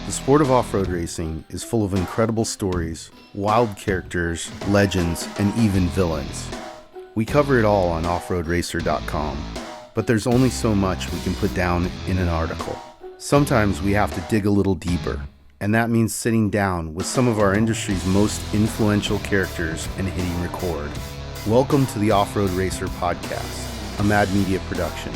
The sport of off-road racing is full of incredible stories, wild characters, legends, and even villains. We cover it all on offroadracer.com, but there's only so much we can put down in an article. Sometimes we have to dig a little deeper, and that means sitting down with some of our industry's most influential characters and hitting record. Welcome to the Off-Road Racer podcast, a Mad Media production,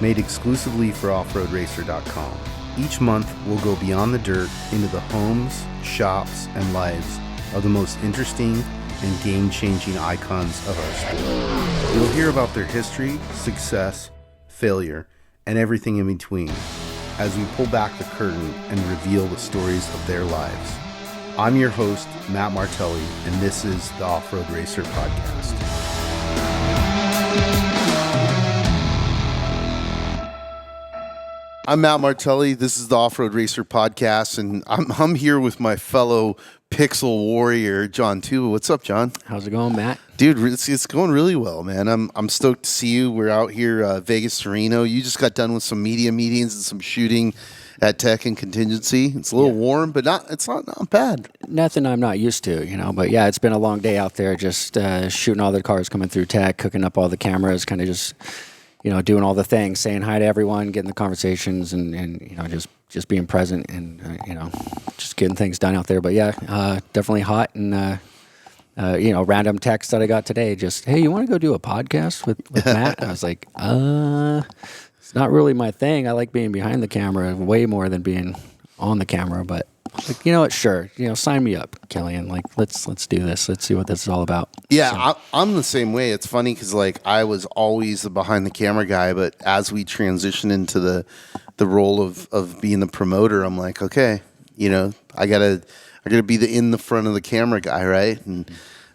made exclusively for offroadracer.com. Each month, we'll go beyond the dirt into the homes, shops, and lives of the most interesting and game-changing icons of our sport. You'll hear about their history, success, failure, and everything in between as we pull back the curtain and reveal the stories of their lives. I'm your host, Matt Martelli, and this is the Off-Road Racer podcast. I'm Matt Martelli. This is the Off-Road Racer podcast, and I'm here with my fellow pixel warrior, John Tuba. What's up, John? How's it going, Matt? Dude, it's going really well, man. I'm stoked to see you. We're out here, Vegas to Reno. You just got done with some media meetings and some shooting at Tech and Contingency. It's a little warm, but it's not bad. Nothing I'm not used to, But yeah, it's been a long day out there, just shooting all the cars coming through Tech, cooking up all the cameras, kind of just doing all the things, saying hi to everyone, getting the conversations, and just being present and just getting things done out there. But yeah, definitely hot, and random text that I got today, just, hey, you want to go do a podcast with Matt? I was like, it's not really my thing. I like being behind the camera way more than being on the camera, but like, you know what? Sure. Sign me up, Kellyanne. Like, let's do this. Let's see what this is all about. Yeah, so. I'm the same way. It's funny because I was always the behind the camera guy, but as we transition into the role of being the promoter, I'm like, okay, I gotta be in the front of the camera guy, right? And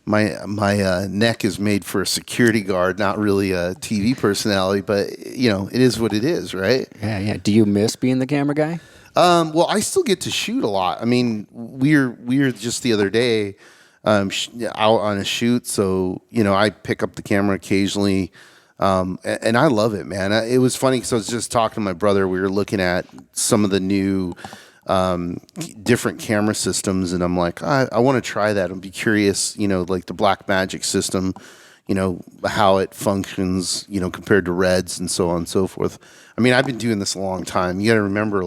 my neck is made for a security guard, not really a TV personality, but it is what it is, right? Yeah. Do you miss being the camera guy? Well, I still get to shoot a lot. I mean, we're just the other day out on a shoot, so I pick up the camera occasionally, and I love it, man. It was funny because I was just talking to my brother. We were looking at some of the new different camera systems, and I'm like, I want to try that. I'd be curious, like the Black Magic system, how it functions, compared to Reds and so on and so forth. I mean, I've been doing this a long time. You got to remember,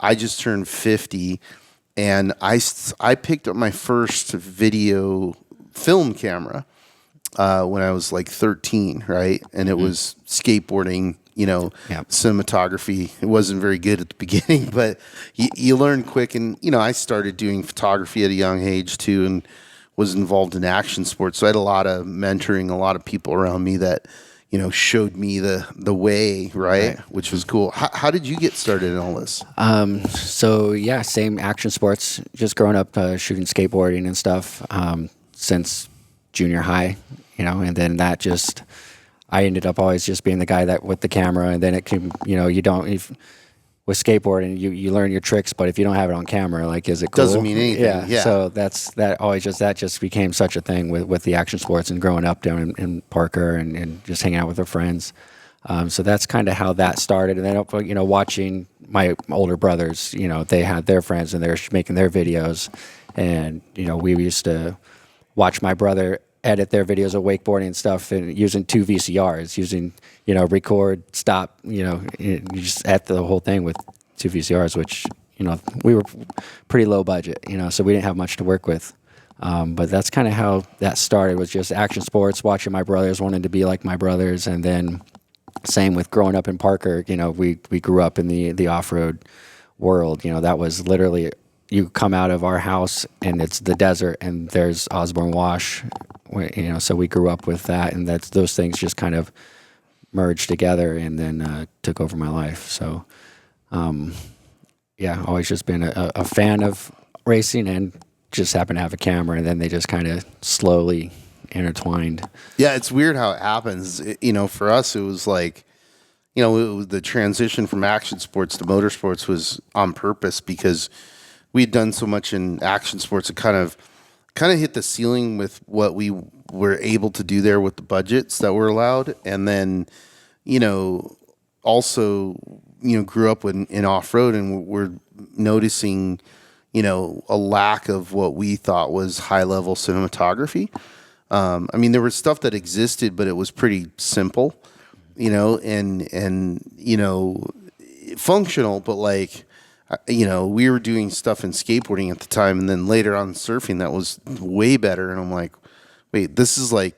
I just turned 50, and I picked up my first video film camera when I was like 13, right? And it was skateboarding, cinematography. It wasn't very good at the beginning, but you learn quick. And, I started doing photography at a young age too, and was involved in action sports. So I had a lot of mentoring, a lot of people around me that, showed me the way, right? Which was cool. How did you get started in all this? So yeah, same action sports, just growing up shooting skateboarding and stuff since junior high, and then that just, I ended up always just being the guy that with the camera, and then it can, with skateboarding, you learn your tricks, but if you don't have it on camera, like, is it cool? Doesn't mean anything. Yeah. So that just became such a thing with the action sports and growing up down in Parker and just hanging out with our friends. So that's kind of how that started. And then, watching my older brothers, they had their friends and they're making their videos. And, we used to watch my brother edit their videos of wakeboarding and stuff, and using 2 VCRs, using, record, stop, you just edit the whole thing with 2 VCRs, which, we were pretty low budget, so we didn't have much to work with. But that's kind of how that started, was just action sports, watching my brothers, wanting to be like my brothers. And then same with growing up in Parker, we grew up in the off-road world. That was literally, you come out of our house and it's the desert and there's Osborne Wash, so we grew up with that, and those things just kind of merged together and then took over my life. So, always just been a fan of racing, and just happened to have a camera, and then they just kind of slowly intertwined. Yeah, it's weird how it happens. For us, it was like, the transition from action sports to motorsports was on purpose, because we had done so much in action sports. It kind of hit the ceiling with what we were able to do there with the budgets that were allowed. And then, also grew up in off-road, and we're noticing, a lack of what we thought was high-level cinematography. I mean, there was stuff that existed, but it was pretty simple, and functional, but like, we were doing stuff in skateboarding at the time, and then later on surfing that was way better. And I'm like, wait, this is like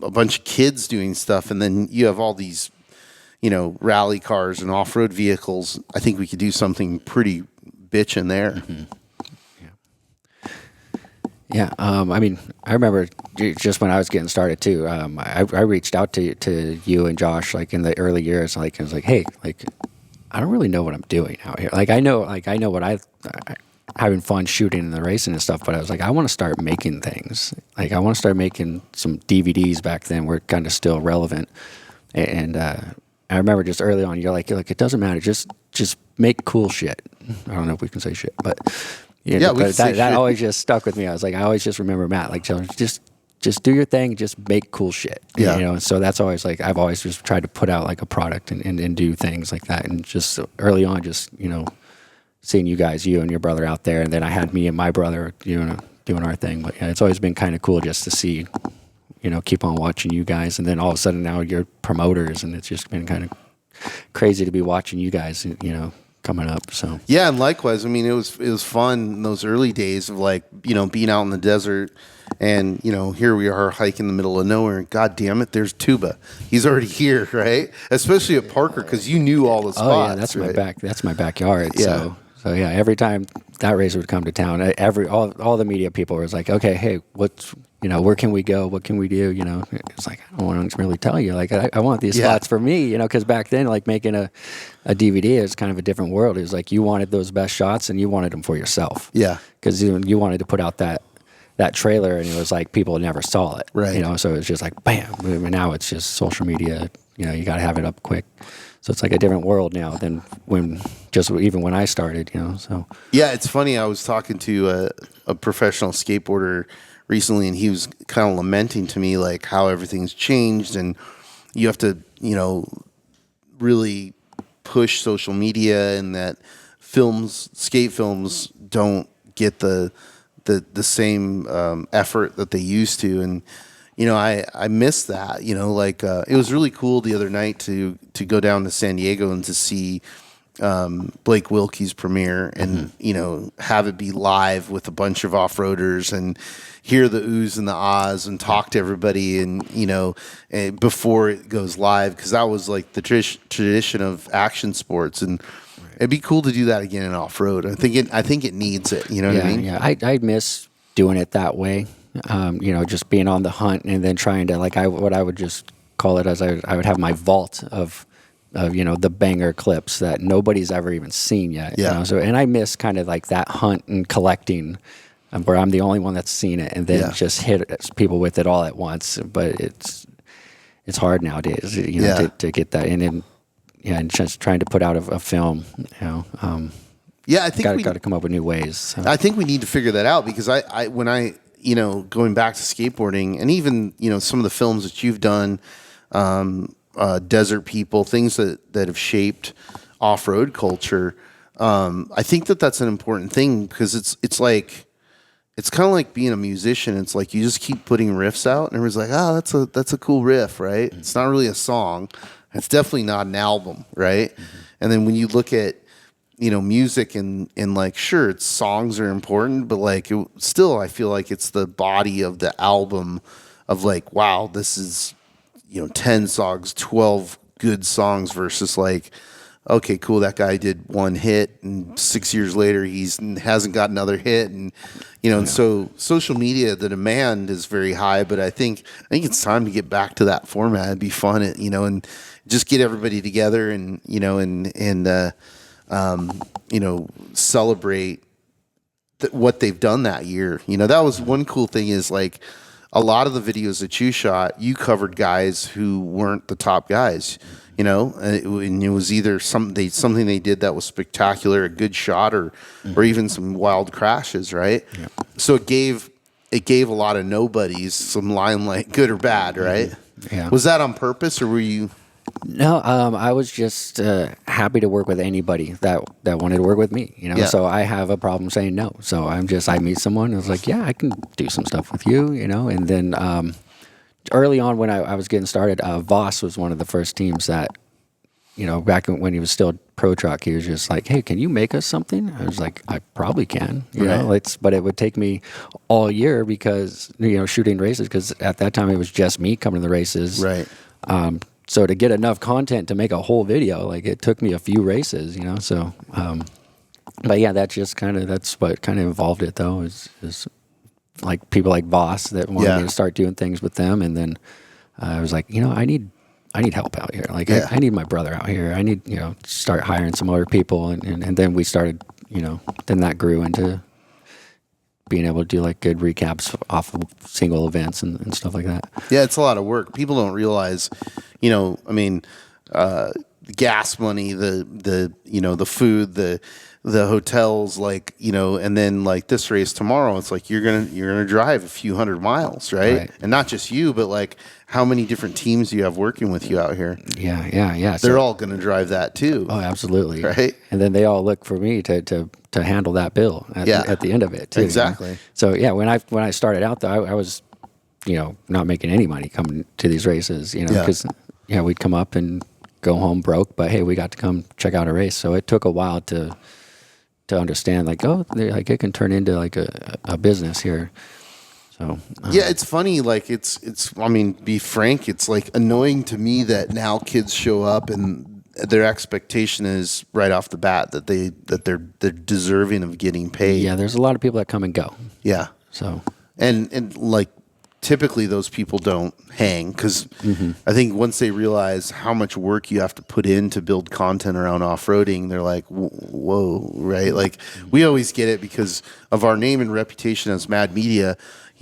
a bunch of kids doing stuff, and then you have all these, rally cars and off-road vehicles. I think we could do something pretty bitchin' there. Mm-hmm. Yeah, I mean, I remember just when I was getting started too. I reached out to you and Josh like in the early years. Like I was like, hey, like I don't really know what I'm doing out here. Like I know what I having fun shooting and the racing and stuff. But I was like, I want to start making things. Like I want to start making some DVDs. Back then were kind of still relevant. And I remember just early on, you're like it doesn't matter. Just make cool shit. I don't know if we can say shit, but. Yeah, but that always just stuck with me. I was like, I always just remember Matt, like, just do your thing, just make cool shit. Yeah. So that's always like, I've always just tried to put out like a product and do things like that. And just early on, just, seeing you guys, you and your brother out there. And then I had me and my brother, doing our thing. But yeah, it's always been kind of cool just to see, keep on watching you guys. And then all of a sudden now you're promoters, and it's just been kind of crazy to be watching you guys, coming up. So yeah, and likewise. I mean, it was fun in those early days of like being out in the desert, and here we are hiking in the middle of nowhere, and God damn it, there's Tuba. He's already here, right? Especially at Parker, because you knew all the spots. Oh yeah, that's right? That's my backyard. Yeah. So yeah, every time that racer would come to town, all the media people was like, okay, hey, what's where can we go? What can we do? It's like, I don't want to really tell you. Like, I want these spots for me, because back then, like making a DVD is kind of a different world. It was like you wanted those best shots and you wanted them for yourself. Yeah. Because you wanted to put out that trailer, and it was like people never saw it. Right. So it was just like, bam. And now it's just social media. You got to have it up quick. So it's like a different world now than even when I started, so. Yeah, it's funny. I was talking to a professional skateboarder recently, and he was kind of lamenting to me like how everything's changed, and you have to, really push social media, and that skate films don't get the same effort that they used to. And I miss that. It was really cool the other night to go down to San Diego and to see Blake Wilkie's premiere, and have it be live with a bunch of off-roaders, and hear the oohs and the ahs, and talk to everybody, and before it goes live, because that was like the tradition of action sports, and it'd be cool to do that again in off-road. I think it needs it. You know what I mean? Yeah, I miss doing it that way. Just being on the hunt, and then trying to what I would just call it as I would have my vault of the banger clips that nobody's ever even seen yet. Yeah. So, and I miss kind of like that hunt and collecting, where I'm the only one that's seen it, and then just hit people with it all at once. But it's hard nowadays, to get that in, and just trying to put out a film, Yeah, I think got to come up with new ways. So. I think we need to figure that out, because when I going back to skateboarding, and even some of the films that you've done, Desert People, things that have shaped off-road culture. I think that's an important thing, because it's like, it's kind of like being a musician. It's like you just keep putting riffs out, and everyone's like, oh, that's a cool riff, right? It's not really a song. It's definitely not an album, right? Mm-hmm. And then when you look at music, and like, sure, songs are important, but like still, I feel like it's the body of the album of like, wow, this is 10 songs, 12 good songs, versus like, okay, cool, that guy did one hit, and 6 years later hasn't got another hit, and and so social media, the demand is very high, but I think it's time to get back to that format. It'd be fun, and just get everybody together, and celebrate what they've done that year. That was one cool thing, is like, a lot of the videos that you shot, you covered guys who weren't the top guys, and it was either something they did that was spectacular, a good shot, or even some wild crashes, right? Yeah. So it gave a lot of nobodies some limelight, good or bad, right? Yeah. Was that on purpose, or were you? No, I was just happy to work with anybody that wanted to work with me. Yeah. So I have a problem saying no. So I meet someone. I was like, yeah, I can do some stuff with you. And then early on when I was getting started, Voss was one of the first teams that, back when he was still pro truck, he was just like, hey, can you make us something? I was like, I probably can. But it would take me all year because shooting races, because at that time it was just me coming to the races. Right. So to get enough content to make a whole video, like it took me a few races, So, but yeah, that's what kind of involved it though. Is like people like Voss that wanted me to start doing things with them, and then I was like, I need help out here. Like I need my brother out here. I need start hiring some other people, and then we started, then that grew into being able to do like good recaps off of single events and stuff like that. Yeah, it's a lot of work. People don't realize, the gas money, the food, the hotels, and then like this race tomorrow, it's like you're gonna drive a few hundred miles, right? And not just you, but like how many different teams you have working with you out here? Yeah. They're all gonna drive that too. Oh, absolutely. Right. And then they all look for me to handle that bill at the end of it too. Exactly. So yeah, when I started out though, I was, not making any money coming to these races, because we'd come up and go home broke, but hey, we got to come check out a race. So it took a while to understand, like, like it can turn into like a business here. So yeah, it's funny. Like it's. I mean, be frank. It's like annoying to me that now kids show up and their expectation is right off the bat that they're deserving of getting paid. Yeah, there's a lot of people that come and go. Yeah. So and like typically those people don't hang because I think once they realize how much work you have to put in to build content around off-roading, they're like, whoa, right? Like we always get it because of our name and reputation as Mad Media.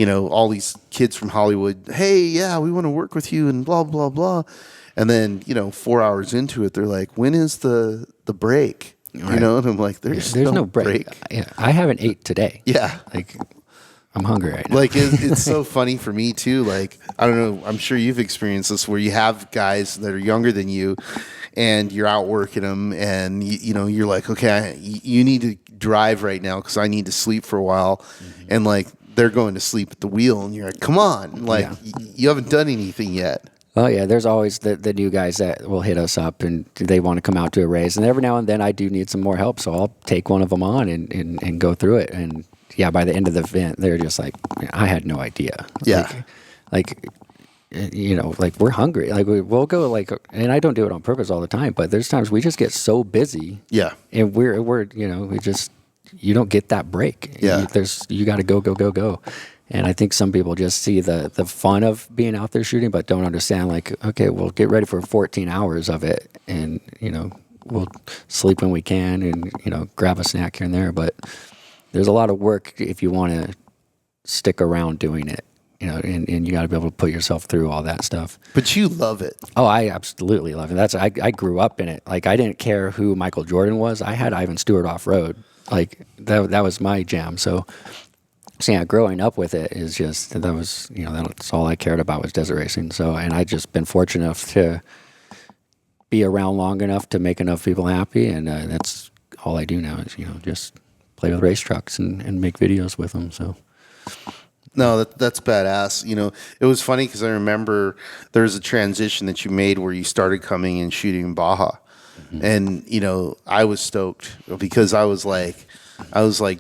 All these kids from Hollywood, hey, yeah, we want to work with you and blah, blah, blah. And then, 4 hours into it, they're like, when is the break? Right. And I'm like, there's no break. Yeah, I haven't ate today. Yeah. Like, I'm hungry right now. Like, it's so funny for me, too. Like, I don't know, I'm sure you've experienced this where you have guys that are younger than you and you're out working them and, you're like, okay, you need to drive right now because I need to sleep for a while. And, like, they're going to sleep at the wheel and you're like, come on, like, you haven't done anything yet. Oh, yeah, there's always the new guys that will hit us up and they want to come out to a race. And every now and then I do need some more help, so I'll take one of them on and go through it. And, yeah, by the end of the event, they're just like, I had no idea. Yeah. Like we're hungry. Like, we'll go, like, and I don't do it on purpose all the time, but there's times we just get so busy. Yeah. And we're we just, you don't get that break. Yeah. You got to go. And I think some people just see the fun of being out there shooting, but don't understand, like, okay, we'll get ready for 14 hours of it. And, we'll sleep when we can and, grab a snack here and there. But there's a lot of work if you want to stick around doing it, and you got to be able to put yourself through all that stuff. But you love it. Oh, I absolutely love it. I grew up in it. Like, I didn't care who Michael Jordan was. I had Ivan Stewart off-road. Like, that was my jam. So yeah, growing up with it is just, that was, that's all I cared about was desert racing. So, and I just been fortunate enough to be around long enough to make enough people happy. And that's all I do now is, just play with race trucks and make videos with them. So. No, that's badass. It was funny because I remember there was a transition that you made where you started coming and shooting in Baja. And, I was stoked because I was like,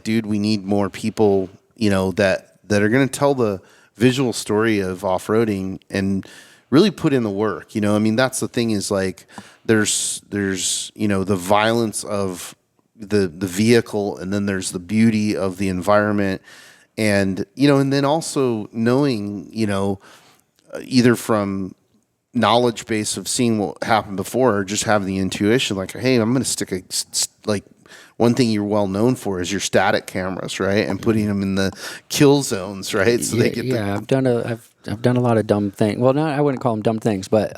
dude, we need more people, that are going to tell the visual story of off-roading and really put in the work. That's the thing is like, there's, the violence of the vehicle, and then there's the beauty of the environment. And, and then also knowing, either from knowledge base of seeing what happened before or just having the intuition, like, hey, I'm going to stick one thing you're well known for is your static cameras, right? And putting them in the kill zones, right? So they get I've done a lot of dumb things. Well, I wouldn't call them dumb things, but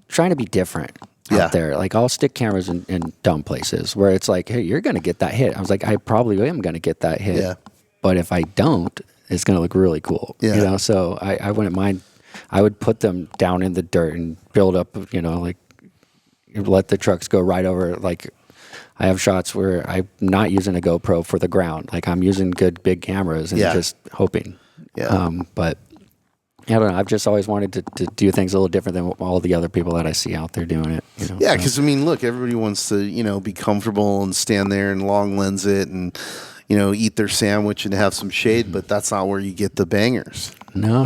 trying to be different out there. Like, I'll stick cameras in dumb places where it's like, hey, you're going to get that hit. I was like, I probably am going to get that hit. Yeah. But if I don't, it's going to look really cool. Yeah. So I wouldn't mind I would put them down in the dirt and build up, like let the trucks go right over. Like I have shots where I'm not using a GoPro for the ground. Like I'm using good big cameras and just hoping. Yeah. But I don't know. I've just always wanted to do things a little different than all the other people that I see out there doing it. Yeah, because I mean, look, everybody wants to, be comfortable and stand there and long lens it and, eat their sandwich and have some shade, but that's not where you get the bangers. No,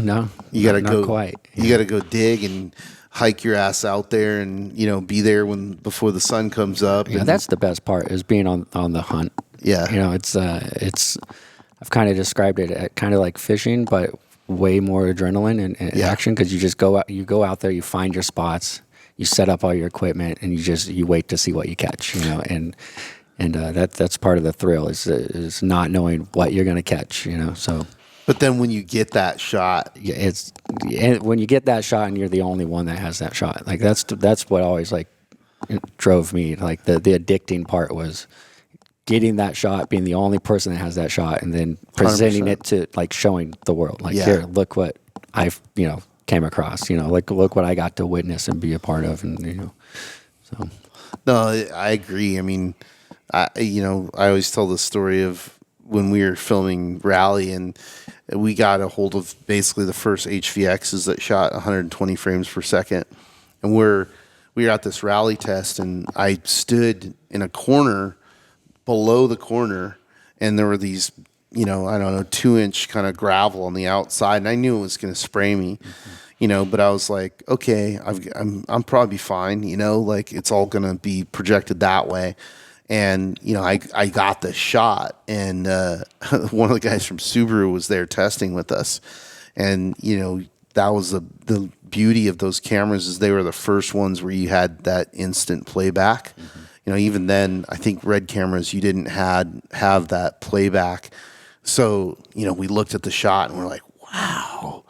You got to not go quite. You got to go dig and hike your ass out there and be there before the sun comes up. Yeah, that's the best part is being on the hunt. Yeah, it's I've kind of described it kind of like fishing, but way more adrenaline and action because you just go out there, you find your spots, you set up all your equipment, and you wait to see what you catch. And that's part of the thrill is not knowing what you're going to catch. So. But then when you get that shot, when you get that shot and you're the only one that has that shot, like that's what always like drove me. Like the addicting part was getting that shot, being the only person that has that shot, and then presenting 100%. it to like showing the world. Like here, look what I've came across. Like look what I got to witness and be a part of, and so. No, I agree. I mean, I always tell the story of when we were filming Rally and we got a hold of basically the first HVXs that shot 120 frames per second. And we were at this rally test and I stood in a corner below the corner and there were these, 2-inch kind of gravel on the outside. And I knew it was going to spray me, but I was like, okay, I'm probably fine. Like it's all going to be projected that way. And, I got the shot and one of the guys from Subaru was there testing with us. And, that was the beauty of those cameras is they were the first ones where you had that instant playback. Even then, I think red cameras, you didn't have that playback. So, we looked at the shot and we're like, wow.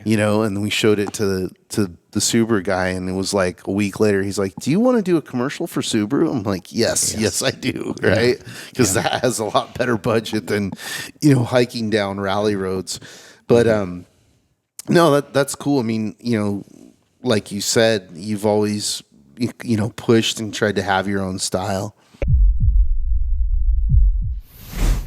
And we showed it to the Subaru guy, and it was like a week later. He's like, "Do you want to do a commercial for Subaru?" I'm like, "Yes, I do." Right? Because that has a lot better budget than hiking down rally roads. But no, that's cool. I mean, like you said, you've always pushed and tried to have your own style.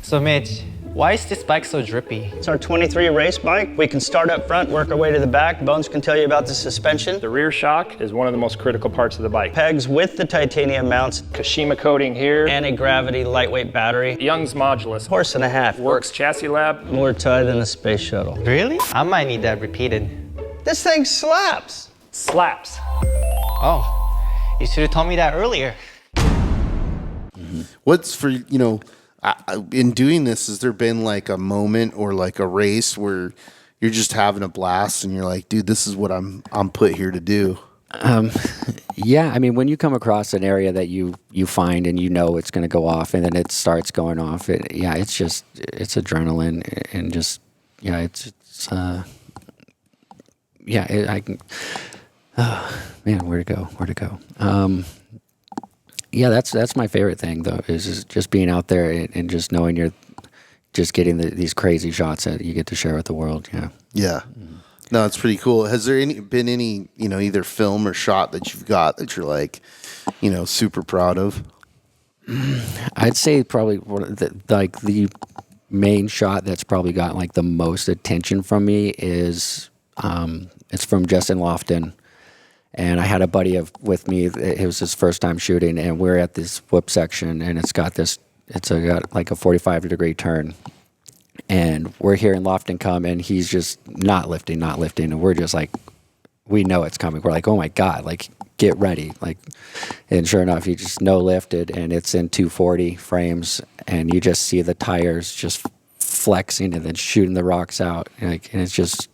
So Mitch, why is this bike so drippy? It's our 23 race bike. We can start up front, work our way to the back. Bones can tell you about the suspension. The rear shock is one of the most critical parts of the bike. Pegs with the titanium mounts. Kashima coating here. Anti-gravity lightweight battery. Young's modulus. Horse and a half. Works chassis lab. More tie than a space shuttle. Really? I might need that repeated. This thing slaps. Slaps. Oh, you should have told me that earlier. What's for, in doing this, has there been like a moment or like a race where you're just having a blast and you're like, dude, this is what I'm put here to do? Yeah, I mean, when you come across an area that you find and it's going to go off and then it starts going off, it's adrenaline and just, I can, oh man, where to go? Yeah, that's my favorite thing though, is just being out there and just knowing you're just getting these crazy shots that you get to share with the world. Yeah. Yeah. No, it's pretty cool. Has there been any, either film or shot that you've got that you're like, super proud of? I'd say probably the main shot that's probably gotten like the most attention from me is it's from Justin Lofton. And I had a buddy with me. It was his first time shooting, and we're at this whoop section, and it's got like a 45-degree turn, and we're hearing Lofton come, and he's just not lifting, and we're just like, we know it's coming. We're like, oh my god, like get ready, like, and sure enough, he just no lifted, and it's in 240 frames, and you just see the tires just flexing and then shooting the rocks out, and it's just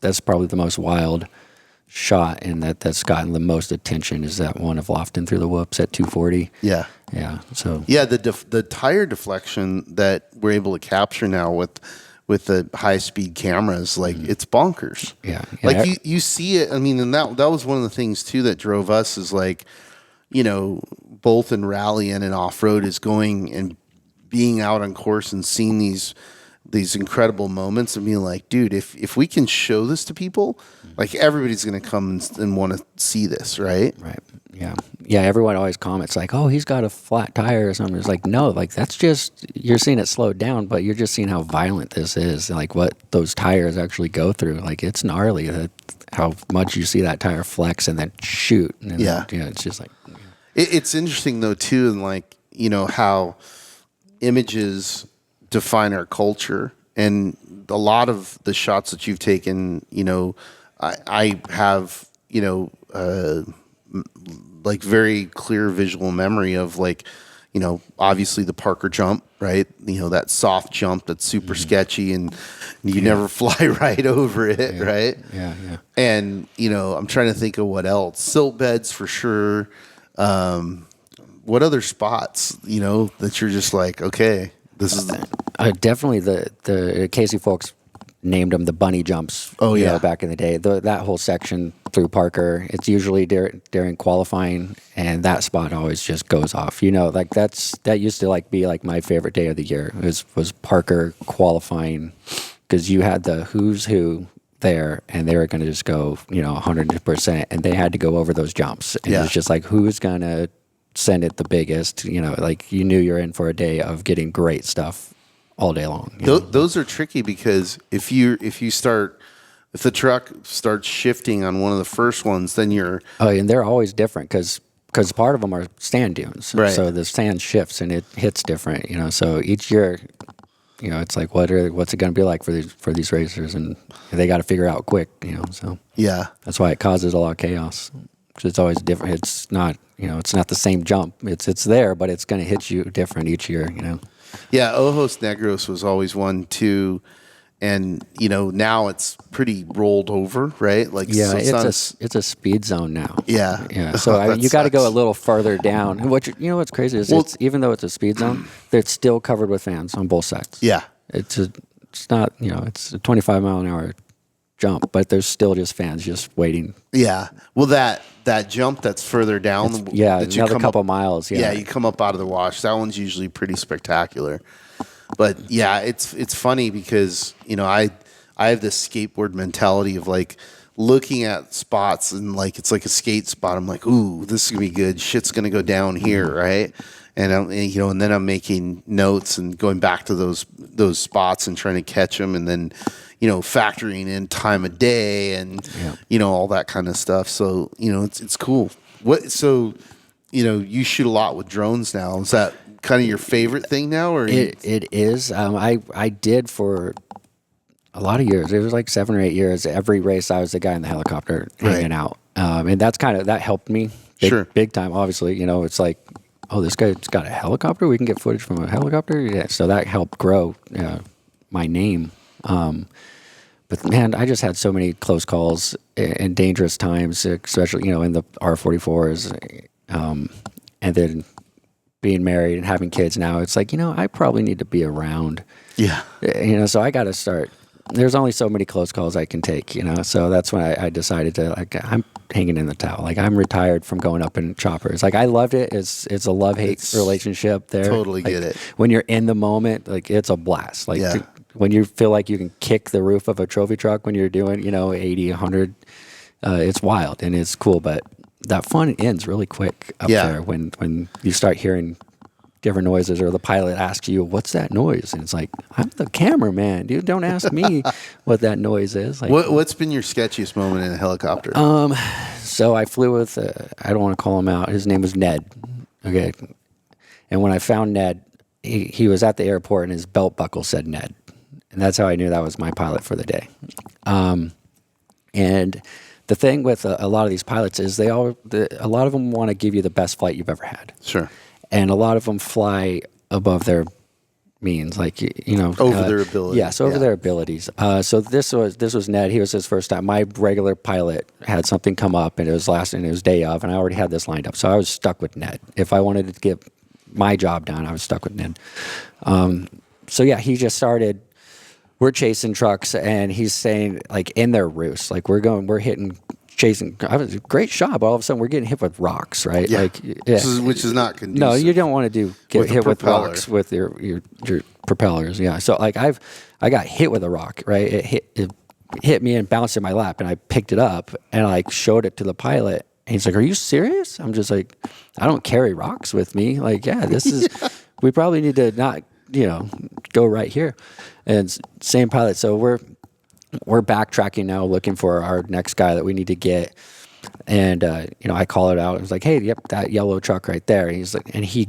that's probably the most wild shot and that's gotten the most attention is that one of Lofton through the whoops at 240. Yeah. So the tire deflection that we're able to capture now with the high speed cameras, like it's bonkers. Yeah. Like you see it. I mean, and that was one of the things too that drove us is like, both in rally and in off road is going and being out on course and seeing these these incredible moments of being like, dude, if we can show this to people, like everybody's going to come and want to see this, right? Right. Yeah. Yeah. Everyone always comments like, "Oh, he's got a flat tire or something." It's like, no, like that's just, you're seeing it slowed down, but you're just seeing how violent this is, like what those tires actually go through. Like it's gnarly that how much you see that tire flex and then shoot. And Yeah. Then, it's just like, It's interesting though too, and like how images define our culture, and a lot of the shots that you've taken, I have like very clear visual memory of like, obviously the Parker jump, right? That soft jump that's super sketchy and you never fly right over it, right? Yeah. And, I'm trying to think of what else. Silt beds for sure. What other spots, that you're just like, okay, this is definitely the Casey folks named them the bunny jumps. Oh, yeah. Back in the day, that whole section through Parker, it's usually during qualifying, and that spot always just goes off. Like that used to like be like my favorite day of the year was Parker qualifying, because you had the who's who there, and they were going to just go 100%, and they had to go over those jumps, and it was just like who's gonna send it the biggest. Like you knew you're in for a day of getting great stuff all day long. Those are tricky, because if the truck starts shifting on one of the first ones, then you're and they're always different because part of them are sand dunes, right. So the sand shifts and it hits different. So each year, it's like what's it going to be like for these racers, and they got to figure out quick. So yeah, that's why it causes a lot of chaos, because it's always different. It's not it's not the same jump. It's there, but it's going to hit you different each year. Yeah, Ojos Negros was always one too, and now it's pretty rolled over, right? Like yeah, so it's a speed zone now. Yeah. So you got to go a sucks. little further down. What's crazy is it's, even though it's a speed zone, it's still covered with fans on both sides. Yeah, it's not it's a 25 mile an hour jump, but there's still just fans just waiting. yeah. Well, that jump that's further down, that you another come couple up, miles. Yeah, you come up out of the wash. That one's usually pretty spectacular. But yeah, it's funny because I have this skateboard mentality of like looking at spots and like it's like a skate spot. I'm like, ooh, this is gonna be good. Shit's gonna go down here, right? And and then I'm making notes and going back to those spots and trying to catch them, and then factoring in time of day and all that kind of stuff. So it's cool. You shoot a lot with drones now. Is that kind of your favorite thing now, or it is? I did for a lot of years. It was like 7 or 8 years. Every race, I was the guy in the helicopter hanging out, and that helped me big time. Obviously, it's like, oh, this guy's got a helicopter. We can get footage from a helicopter. Yeah, so that helped grow my name. But man, I just had so many close calls and dangerous times, especially in the R44s, and then being married and having kids now. It's like I probably need to be around. Yeah. So I got to start. There's only so many close calls I can take. So that's when I decided to I'm hanging in the towel. Like I'm retired from going up in choppers. Like I loved it. It's a love-hate relationship there. Totally get it. When you're in the moment, like it's a blast. Like when you feel like you can kick the roof of a trophy truck when you're doing 80, 100, it's wild and it's cool. But that fun ends really quick up there when you start hearing different noises, or the pilot asks you, "What's that noise?" And it's like, I'm the cameraman, dude. Don't ask me what that noise is. Like, what's been your sketchiest moment in a helicopter? So I flew with, I don't want to call him out. His name was Ned. Okay. And when I found Ned, he was at the airport and his belt buckle said Ned. And that's how I knew that was my pilot for the day. And the thing with a lot of these pilots is a lot of them want to give you the best flight you've ever had. Sure. And a lot of them fly above their means, like over their ability. Yes, over their abilities. So this was Ned. He was his first time. My regular pilot had something come up, and it was day of, and I already had this lined up. So I was stuck with Ned. If I wanted to get my job done, I was stuck with Ned. So yeah, he just started. We're chasing trucks, and he's saying like in their roost, like we're hitting. Chasing, I was a great shot, but all of a sudden we're getting hit with rocks, right? Yeah. Which is not conducive. No, you don't want to get hit with propeller. rocks with your propellers. Yeah. So like I got hit with a rock, right? It hit me and bounced in my lap, and I picked it up and I like showed it to the pilot. And he's like, "Are you serious?" I'm just like, "I don't carry rocks with me." Like, yeah, this is. We probably need to not, go right here. And same pilot. So we're backtracking now, looking for our next guy that we need to get. And I call it out. I was like, "Hey, yep, that yellow truck right there." And he's like, and he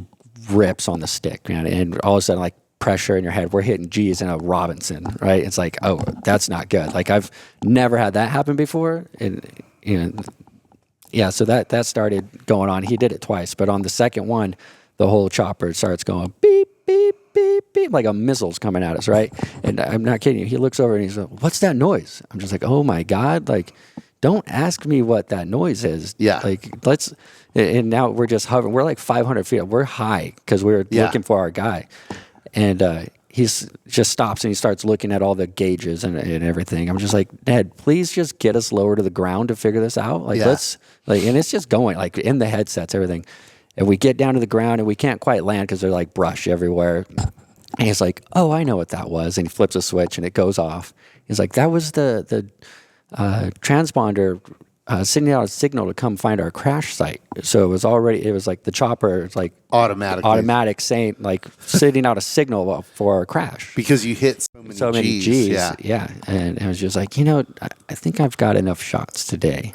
rips on the stick, man. And all of a sudden, like, pressure in your head. We're hitting G's in a Robinson, right? It's like, oh, that's not good. Like, I've never had that happen before. And yeah, so that started going on. He did it twice, but on the second one, the whole chopper starts going beep, beep, beep, beep, like a missile's coming at us, right? And I'm not kidding you. He looks over and he's like, "What's that noise?" I'm just like, "Oh my God, like, don't ask me what that noise is." Yeah. Like, and now we're just hovering. We're like 500 feet up. We're high because we're looking for our guy. And he's just stops and he starts looking at all the gauges and everything. I'm just like, "Ned, please just get us lower to the ground to figure this out. Like, let's, like," and it's just going, like, in the headsets, everything. And we get down to the ground and we can't quite land because there's like brush everywhere. And he's like, "Oh, I know what that was." And he flips a switch and it goes off. He's like, "That was the transponder sending out a signal to come find our crash site." So it was like the chopper, it's like automatic saying, like, sending out a signal for our crash. Because you hit so many G's. Yeah. And I was just like, I think I've got enough shots today.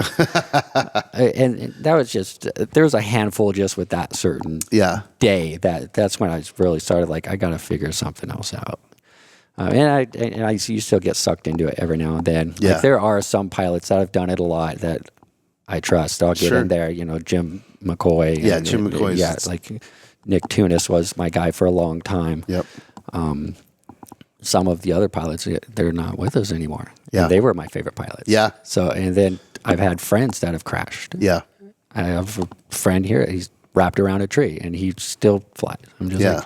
and that was just, there was a handful just with that certain day that's when I really started, like, I got to figure something else out. You still get sucked into it every now and then. Yeah. Like, there are some pilots that have done it a lot that I trust. I'll get in there, Jim McCoy. Yeah, Jim McCoy. Yeah, like Nick Tunis was my guy for a long time. Yep. Some of the other pilots, they're not with us anymore. Yeah. And they were my favorite pilots. Yeah. So, and then I've had friends that have crashed. Yeah. I have a friend here, he's wrapped around a tree and he still flies. I'm just like,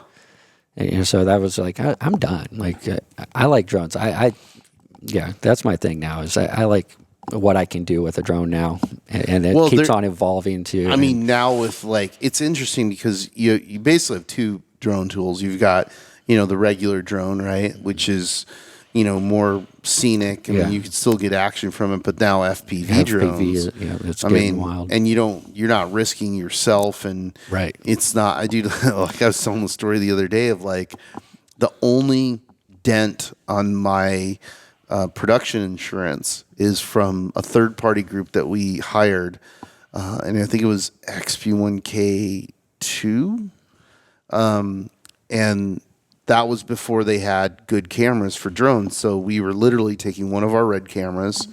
and so that was like, I'm done. Like, I like drones. That's my thing now is I like what I can do with a drone now. And it keeps on evolving too. I mean, now with, like, it's interesting because you basically have two drone tools. You've got, the regular drone, right? Which is, more scenic. I mean, you can still get action from it, but now FPV drones. It's getting wild. And you're not risking yourself, and right. It's not. I do, like, I was telling the story the other day of, like, the only dent on my production insurance is from a third party group that we hired, and I think it was XP1K2, and that was before they had good cameras for drones. So we were literally taking one of our red cameras,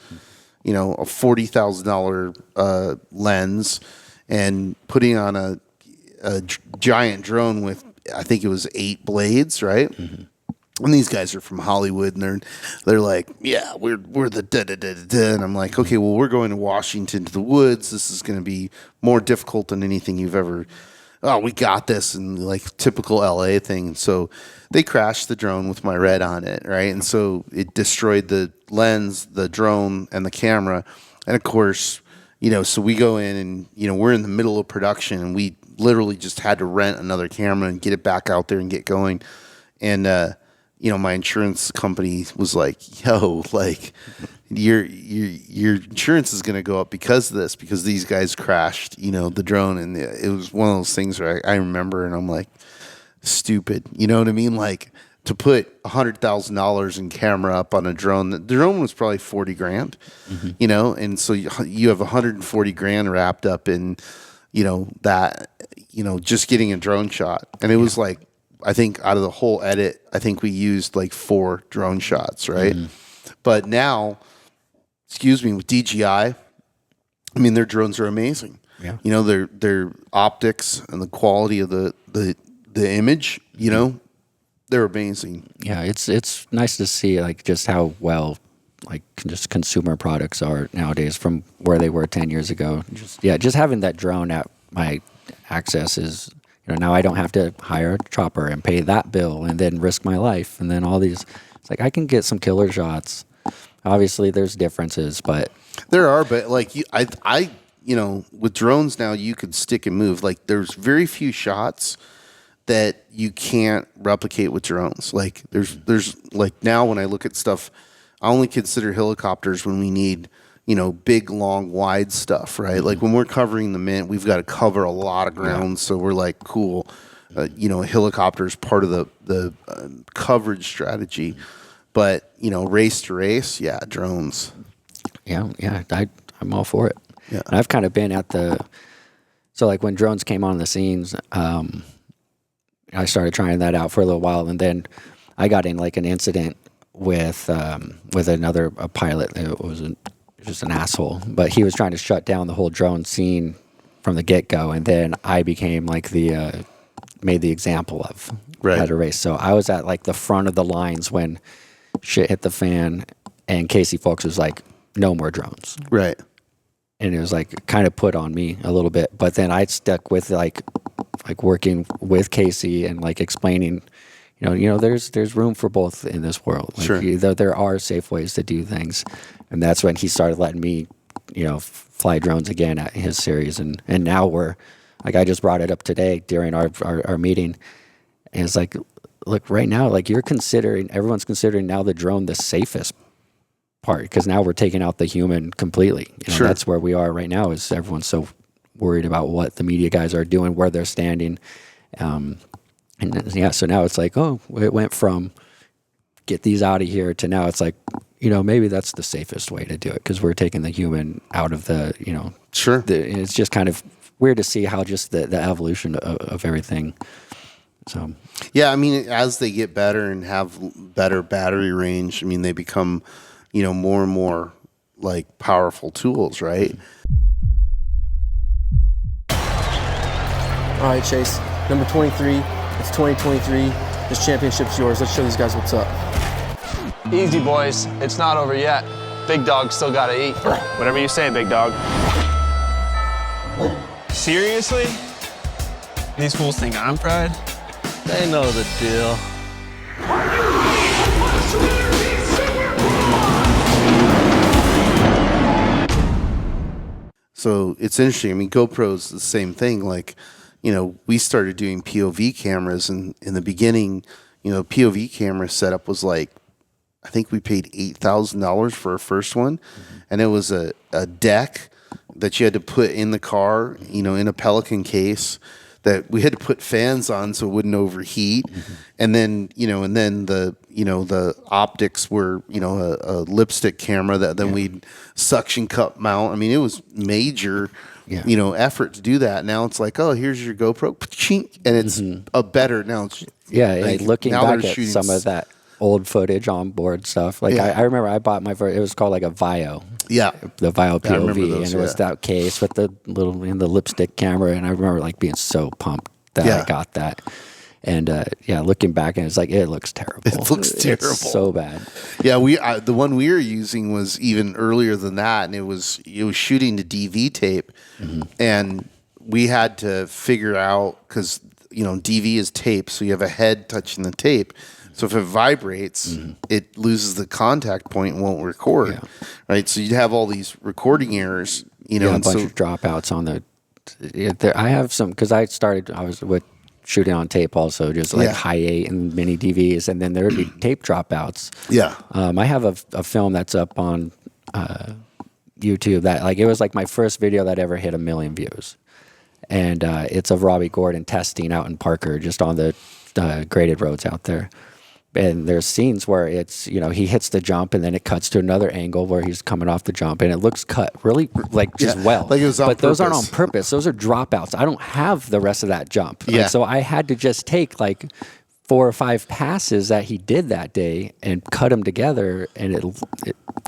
a $40,000 lens, and putting on a giant drone with, I think it was 8 blades, right? Mm-hmm. And these guys are from Hollywood, and they're like, "Yeah, we're the da da da da." And I'm like, "Okay, well, we're going to Washington to the woods. This is going to be more difficult than anything you've ever." "Oh, we got this," and, like, typical LA thing. And so they crashed the drone with my red on it, right? And so it destroyed the lens, the drone, and the camera. And of course, so we go in and, we're in the middle of production, and we literally just had to rent another camera and get it back out there and get going. And my insurance company was like, "Yo, like, your insurance is going to go up because of this, because these guys crashed, the drone." And it was one of those things where I remember, and I'm like, stupid. You know what I mean? Like, to put $100,000 in camera up on a drone, the drone was probably $40,000, mm-hmm. And so you have $140,000 wrapped up in, that, just getting a drone shot. And it was like, I think out of the whole edit, I think we used like 4 drone shots, right? Mm-hmm. But now, with DJI, I mean, their drones are amazing. Yeah. Their optics and the quality of the image, they're amazing. Yeah, it's nice to see, like, just how well, like, just consumer products are nowadays from where they were 10 years ago. Just having that drone at my access is, now I don't have to hire a chopper and pay that bill and then risk my life and then all these. It's like I can get some killer shots. Obviously, there's differences, but there are. But, like, with drones now, you could stick and move. Like, there's very few shots that you can't replicate with drones. Like there's like now when I look at stuff, I only consider helicopters when we need, big, long, wide stuff, right? Like when we're covering the Mint, we've got to cover a lot of ground. So we're like, cool, a helicopter is part of the coverage strategy. But, race to race, yeah, drones. Yeah, I'm all for it. Yeah. And I've kind of been so like when drones came on the scenes, I started trying that out for a little while, and then I got in like an incident with another pilot. It was just an asshole, but he was trying to shut down the whole drone scene from the get-go, and then I became like made the example of at a race. So I was at like the front of the lines when shit hit the fan, and Casey Folks was like, no more drones. Right. And it was like kind of put on me a little bit, but then I stuck with like working with Casey and like explaining, there's room for both in this world. Like, sure. There are safe ways to do things. And that's when he started letting me, fly drones again at his series. And now we're like, I just brought it up today during our meeting. And it's like, look, right now, like everyone's considering now the drone the safest part, because now we're taking out the human completely. Sure. That's where we are right now, is everyone's so worried about what the media guys are doing, where they're standing. So now it's like, it went from get these out of here to now it's like, maybe that's the safest way to do it, because we're taking the human out of the, Sure. It's just kind of weird to see how just the evolution of everything. So yeah, I mean, as they get better and have better battery range, I mean, they become, more and more like powerful tools, right? All right, Chase, number 23, it's 2023, this championship's yours. Let's show these guys what's up. Easy, boys. It's not over yet. Big dog still gotta eat. Whatever you say, big dog. Seriously? These fools think I'm fried? They know the deal. So it's interesting. I mean, GoPro's the same thing. Like, we started doing POV cameras, and in the beginning, POV camera setup was like, I think we paid $8,000 for our first one, and it was a deck that you had to put in the car, in a Pelican case that we had to put fans on so it wouldn't overheat, and then the optics were a lipstick camera that then we'd suction cup mount. I mean, it was major. Effort to do that. Now it's like, oh, here's your GoPro, and it's a better now. It's like looking back at some of that old footage on board stuff. Like I remember I bought my first, it was called like a Vio. Yeah. The Vio POV. Those, and it was that case with the little in the lipstick camera. And I remember like being so pumped that I got that. And looking back, and it's like, it looks terrible. It looks terrible. It's so bad. Yeah, the one we were using was even earlier than that, and it was shooting to DV tape, and we had to figure out, because DV is tape, so you have a head touching the tape. So if it vibrates, it loses the contact point and won't record, right? So you'd have all these recording errors, a bunch of dropouts on the. I have some, because I was with shooting on tape also, just like high 8 and mini DVs, and then there would be tape dropouts. Yeah. I have a film that's up on YouTube that, like, it was like my first video that ever hit 1 million views. And it's of Robbie Gordon testing out in Parker, just on the graded roads out there. And there's scenes where it's, he hits the jump and then it cuts to another angle where he's coming off the jump, and it looks cut really like just well. Like it was on but purpose. Those aren't on purpose. Those are dropouts. I don't have the rest of that jump. Yeah. And so I had to just take like 4 or 5 passes that he did that day and cut them together, and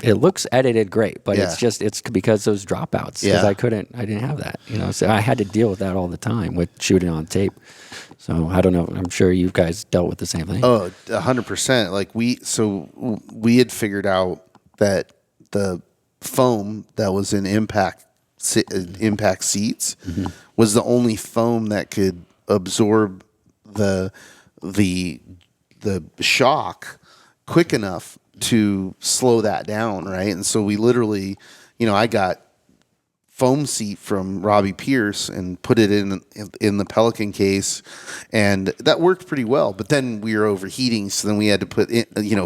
it looks edited great, but it's because those dropouts, because I didn't have that, so I had to deal with that all the time with shooting on tape. So I don't know. I'm sure you guys dealt with the same thing. Oh, 100%. Like we had figured out that the foam that was in impact seats was the only foam that could absorb the shock quick enough to slow that down, right? And so we literally, I got foam seat from Robbie Pierce and put it in the Pelican case, and that worked pretty well. But then we were overheating, so then we had to put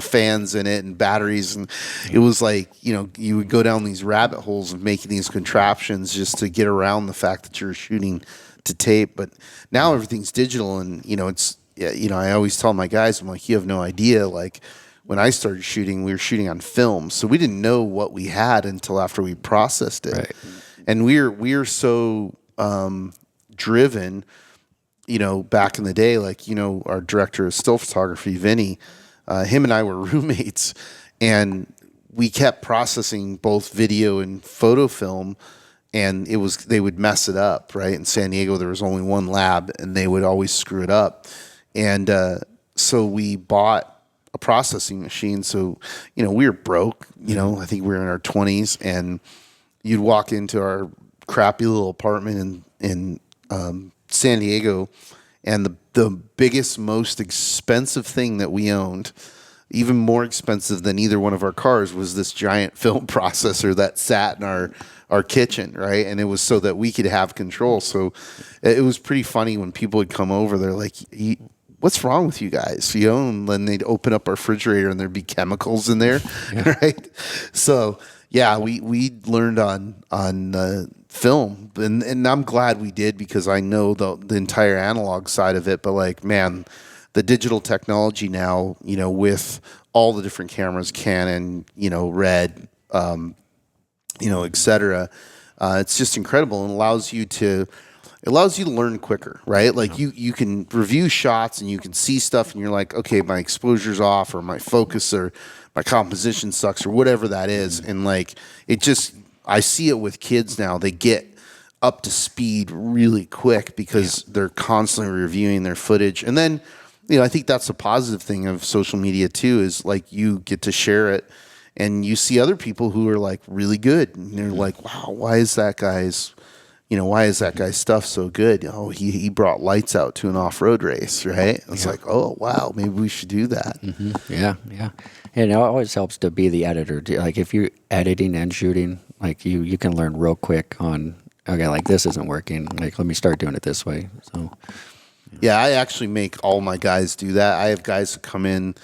fans in it and batteries, and it was like you would go down these rabbit holes of making these contraptions just to get around the fact that you're shooting to tape. But now everything's digital, and it's I always tell my guys, I'm like, you have no idea, like. When I started shooting, we were shooting on film, so we didn't know what we had until after we processed it. Right. And we're so driven, back in the day, like, our director of still photography, Vinny, him and I were roommates, and we kept processing both video and photo film, and they would mess it up, right? In San Diego, there was only one lab, and they would always screw it up. And so we bought a processing machine. So, we were broke, I think we were in our 20s, and you'd walk into our crappy little apartment in San Diego, and the biggest, most expensive thing that we owned, even more expensive than either one of our cars, was this giant film processor that sat in our kitchen, right? And it was so that we could have control. So it was pretty funny when people would come over. They're like, what's wrong with you guys? And then they'd open up our refrigerator and there'd be chemicals in there, right? So yeah, we learned on film, and I'm glad we did, because I know the entire analog side of it. But like, man, the digital technology now, with all the different cameras, Canon, Red, et cetera, it's just incredible, and allows you to learn quicker, right? Like you can review shots and you can see stuff, and you're like, okay, my exposure's off, or my focus, or my composition sucks, or whatever that is. And like, I see it with kids now. They get up to speed really quick because they're constantly reviewing their footage. And then, I think that's a positive thing of social media too, is like you get to share it, and you see other people who are like really good, and you're like, wow, why is that guy's stuff so good? Oh, he brought lights out to an off-road race, right? It's like, oh, wow, maybe we should do that. Mm-hmm. Yeah. And it always helps to be the editor. Like, if you're editing and shooting, like, you can learn real quick on, okay, like, this isn't working. Like, let me start doing it this way. So, yeah, I actually make all my guys do that. I have guys that come in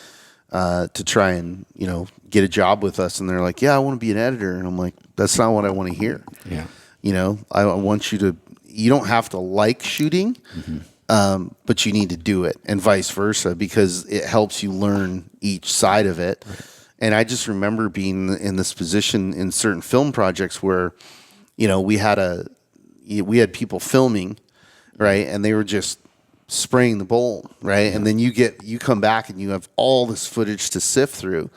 to try and, get a job with us, and they're like, yeah, I want to be an editor. And I'm like, that's not what I want to hear. Yeah. I want you don't have to like shooting, but you need to do it, and vice versa, because it helps you learn each side of it. Right. And I just remember being in this position in certain film projects where, we had people filming, right? And they were just spraying the bowl, right? Yeah. And then you come back and you have all this footage to sift through,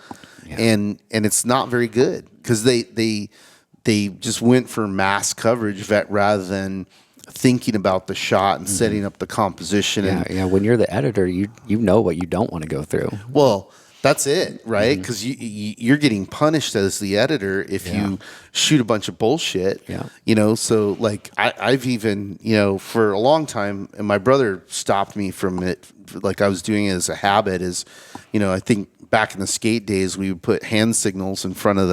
and it's not very good, because they just went for mass coverage rather than thinking about the shot and setting up the composition. Yeah. When you're the editor, you know what you don't want to go through. Well, that's it, right? Because you're getting punished as the editor if you shoot a bunch of bullshit. Yeah. So like I've even, for a long time, and my brother stopped me from it. Like, I was doing it as a habit. I think back in the skate days, we would put hand signals in front of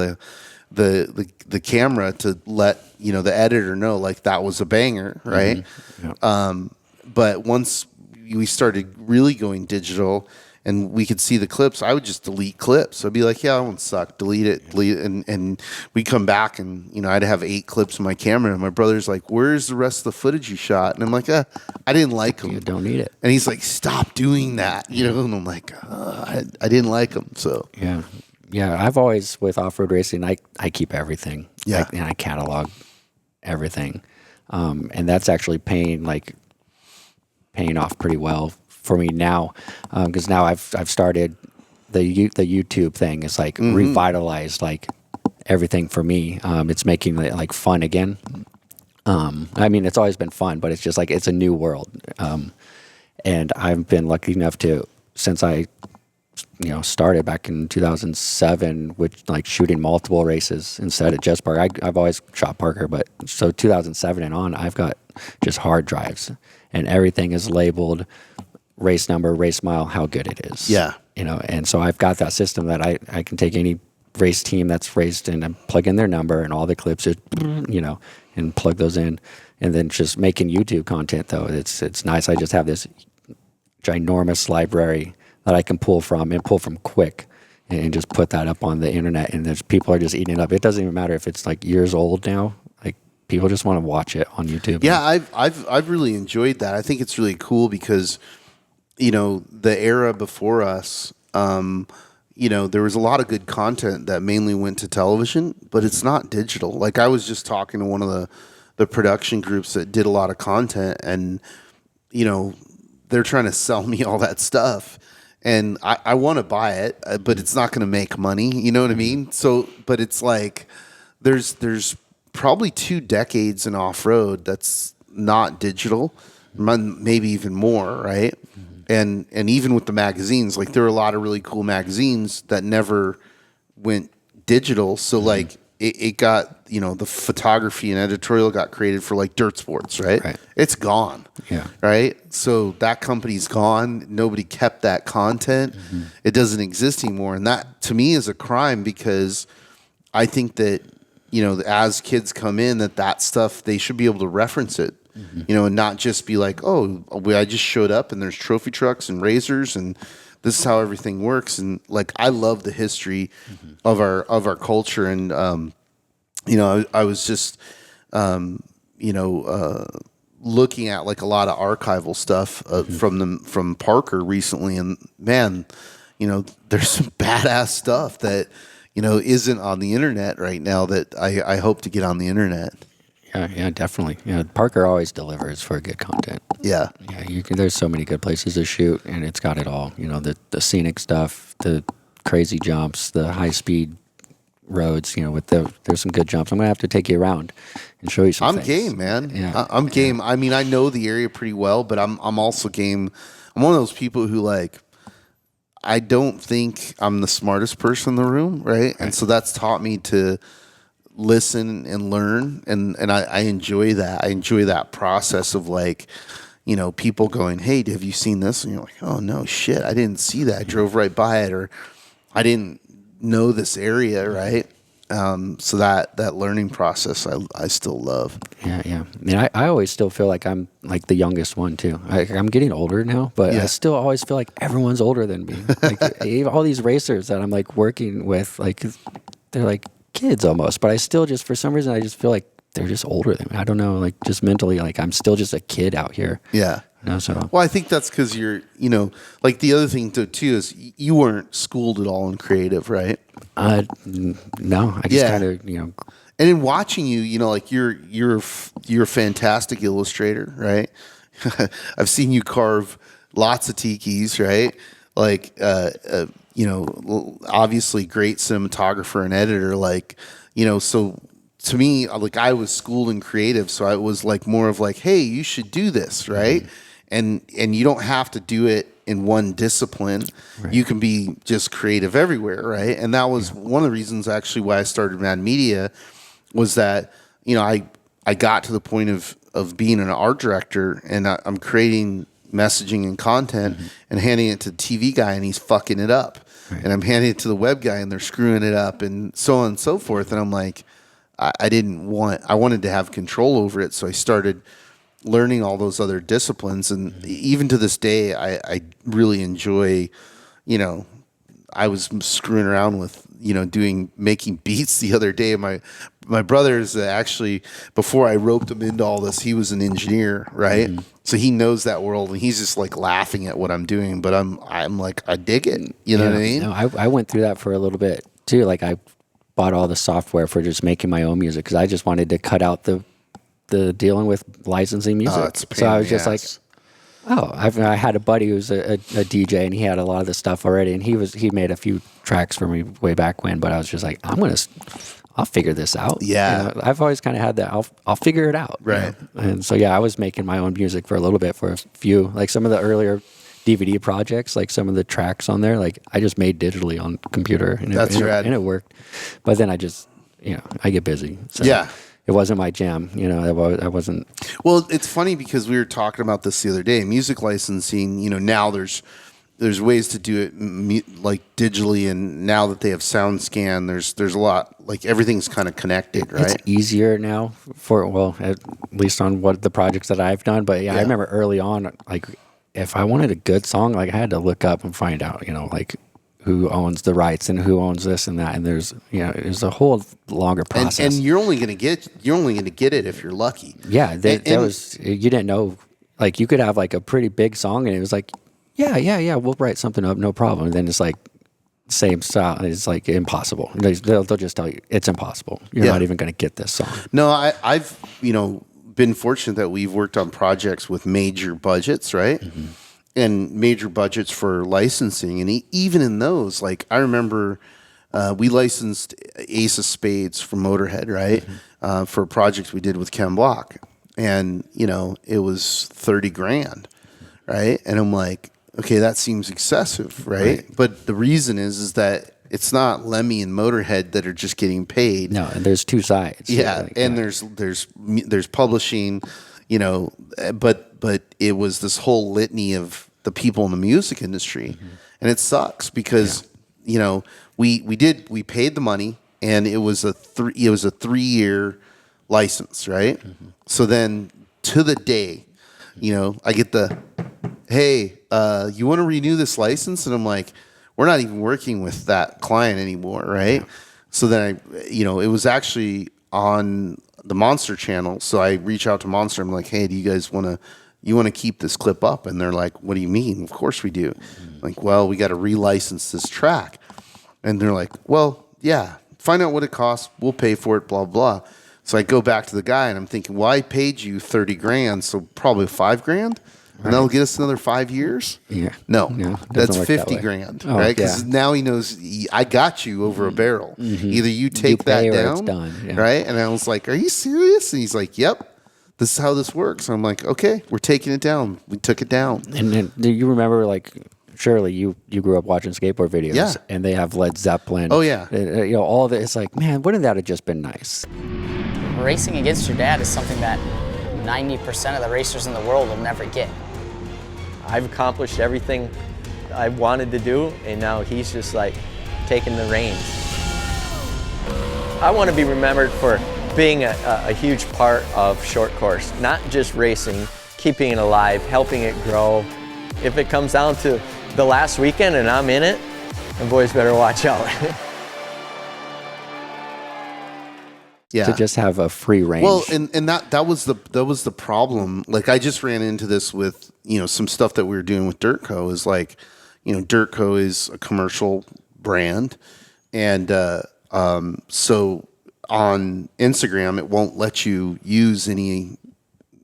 the camera to let the editor know, like, that was a banger, right? Mm-hmm. But once we started really going digital and we could see the clips, I would just delete clips. I'd be like, yeah, that one sucked, delete it, and we'd come back, and I'd have 8 clips in my camera, and my brother's like, where's the rest of the footage you shot? And I'm like, I didn't like them. You don't need it. And he's like, stop doing that, and I'm like, I didn't like them. So yeah, I've always, with off-road racing, I keep everything. Yeah. And I catalog everything. And that's actually paying off pretty well for me now. Because now I've started the YouTube thing. Is like revitalized like everything for me. It's making it like fun again. I mean, it's always been fun, but it's just like, it's a new world. And I've been lucky enough to, since I started back in 2007 with like shooting multiple races instead of just Parker. I've always shot Parker, but so 2007 and on, I've got just hard drives, and everything is labeled race number, race mile, how good it is. Yeah. And so I've got that system that I can take any race team that's raced and plug in their number, and all the clips, and plug those in. And then just making YouTube content, though, it's nice. I just have this ginormous library that I can pull from quick and just put that up on the internet. And there's people are just eating it up. It doesn't even matter if it's like years old now. Like people just want to watch it on YouTube. Yeah, I've really enjoyed that. I think it's really cool because, you know, the era before us, you know, there was a lot of good content that mainly went to television, but it's not digital. Like I was just talking to one of the production groups that did a lot of content, and, you know, they're trying to sell me all that stuff. And I want to buy it, but it's not going to make money. You know what I mean? So, but it's like there's probably 2 decades in off-road that's not digital, maybe even more, right? And even with the magazines, like there were a lot of really cool magazines that never went digital. So like it got, you know, the photography and editorial got created for like Dirt Sports, right? It's gone. Yeah. Right. So that company's gone. Nobody kept that content. It doesn't exist anymore. And that to me is a crime, because I think that, you know, as kids come in, that stuff, they should be able to reference it. You know, and not just be like, oh, I just showed up and there's trophy trucks and razors and this is how everything works. And like, I love the history of our culture. And, you know, I was just, you know, looking at like a lot of archival stuff from Parker recently. And man, you know, there's some badass stuff that, you know, isn't on the internet right now that I hope to get on the internet. Yeah, definitely. Yeah, Parker always delivers for good content. Yeah. Yeah, there's so many good places to shoot, and it's got it all. You know, the scenic stuff, the crazy jumps, the high speed roads. You know, there's some good jumps. I'm gonna have to take you around and show you some. I'm things. game, man. Yeah, I'm game. I mean, I know the area pretty well, but I'm also game. I'm one of those people who like, I don't think I'm the smartest person in the room, right? And so that's taught me to listen and learn, and I enjoy that. I enjoy that process of like, you know, people going, hey, have you seen this? And you're like, oh no, shit, I didn't see that. I drove right by it, or I didn't know this area, right? So that learning process I still love. Yeah. I mean, I always still feel like I'm like the youngest one too. I'm getting older now, but I still always feel like everyone's older than me. Like all these racers that I'm like working with, like they're like kids almost, but I still just, for some reason, I just feel like they're just older than me. I don't know, like just mentally, like I'm still just a kid out here. Yeah. You know, so. Well, I think that's because you're, you know, like the other thing too is you weren't schooled at all in creative, right? No, I just kind of, you know. And in watching you, you know, like you're a fantastic illustrator, right? I've seen you carve lots of tikis, right? Like, you know, obviously great cinematographer and editor, like, you know, so to me, like I was schooled in creative, so I was like more of like, hey, you should do this, right? And you don't have to do it in one discipline. Right. You can be just creative everywhere, right? And that was one of the reasons actually why I started Mad Media, was that, you know, I got to the point of being an art director, and I'm creating messaging and content and handing it to the TV guy and he's fucking it up. Right. And I'm handing it to the web guy and they're screwing it up, and so on and so forth. And I'm like, I wanted to have control over it. So I started learning all those other disciplines. And even to this day, I really enjoy, you know, I was screwing around with, you know, making beats the other day. My brother's actually, before I roped him into all this, he was an engineer, right? So he knows that world, and he's just like laughing at what I'm doing. But I'm like, I dig it. You know what I mean? No, I went through that for a little bit too. Like I bought all the software for just making my own music because I just wanted to cut out the dealing with licensing music. So I was just like, I had a buddy who's a DJ, and he had a lot of the stuff already, and he made a few tracks for me way back when. But I was just like, I'll figure this out. Yeah, you know, I've always kind of had that. I'll figure it out. Right. You know? And so I was making my own music for a little bit, for a few, like some of the earlier DVD projects, like some of the tracks on there, like I just made digitally on computer, and it worked. But then I just, you know, I get busy. So yeah. It wasn't my jam, you know. I wasn't. Well, it's funny because we were talking about this the other day. Music licensing, you know, now there's ways to do it like digitally, and now that they have SoundScan, there's a lot like everything's kind of connected, right? It's easier now for, well, at least on what the projects that I've done. But yeah, I remember early on, like if I wanted a good song, like I had to look up and find out, you know, like who owns the rights and who owns this and that. And there's, you know, it's a whole longer process. And you're only going to get it if you're lucky. Yeah, you didn't know, like you could have like a pretty big song and it was like, yeah, we'll write something up, no problem. And then it's like same style, it's like impossible. They'll just tell you it's impossible. You're not even going to get this song. No, I've been fortunate that we've worked on projects with major budgets, right? Mm-hmm. And major budgets for licensing, and even in those, like I remember. We licensed Ace of Spades from Motorhead, right? Mm-hmm. For a project we did with Ken Block. And, it was 30 grand, right? And I'm like, okay, that seems excessive, right? But the reason is that it's not Lemmy and Motorhead that are just getting paid. No, and there's two sides. Yeah, and there's publishing, but it was this whole litany of the people in the music industry. Mm-hmm. And it sucks because, we paid the money and it was a 3-year license, right? Mm-hmm. So then to the day, I get hey, you want to renew this license? And I'm like, we're not even working with that client anymore, right? Yeah. So then it was actually on the Monster channel. So I reach out to Monster. I'm like, hey, do you guys want to keep this clip up? And they're like, what do you mean? Of course we do. Mm-hmm. Like, well, we got to relicense this track. And they're like, well, yeah, find out what it costs. We'll pay for it, blah, blah. So I go back to the guy and I'm thinking, well, I paid you 30 grand, so probably 5 grand. Right. And that'll get us another 5 years? Yeah. No, that's 50 grand, right? Because now he knows I got you over a barrel. Mm-hmm. Either you take that down, it's done. Yeah. Right? And I was like, are you serious? And he's like, yep, this is how this works. And I'm like, okay, we're taking it down. We took it down. And then do you remember, like, surely you grew up watching skateboard videos, and they have Led Zeppelin. Oh, yeah. All of it. It's like, man, wouldn't that have just been nice? Racing against your dad is something that 90% of the racers in the world will never get. I've accomplished everything I wanted to do, and now he's just like taking the reins. I want to be remembered for being a huge part of short course, not just racing, keeping it alive, helping it grow. If it comes down to the last weekend and I'm in it, the boys better watch out. Yeah. To just have a free range. Well, and that was the problem. Like I just ran into this with, some stuff that we were doing with Dirtco is like, Dirtco is a commercial brand. And so on Instagram, it won't let you use any,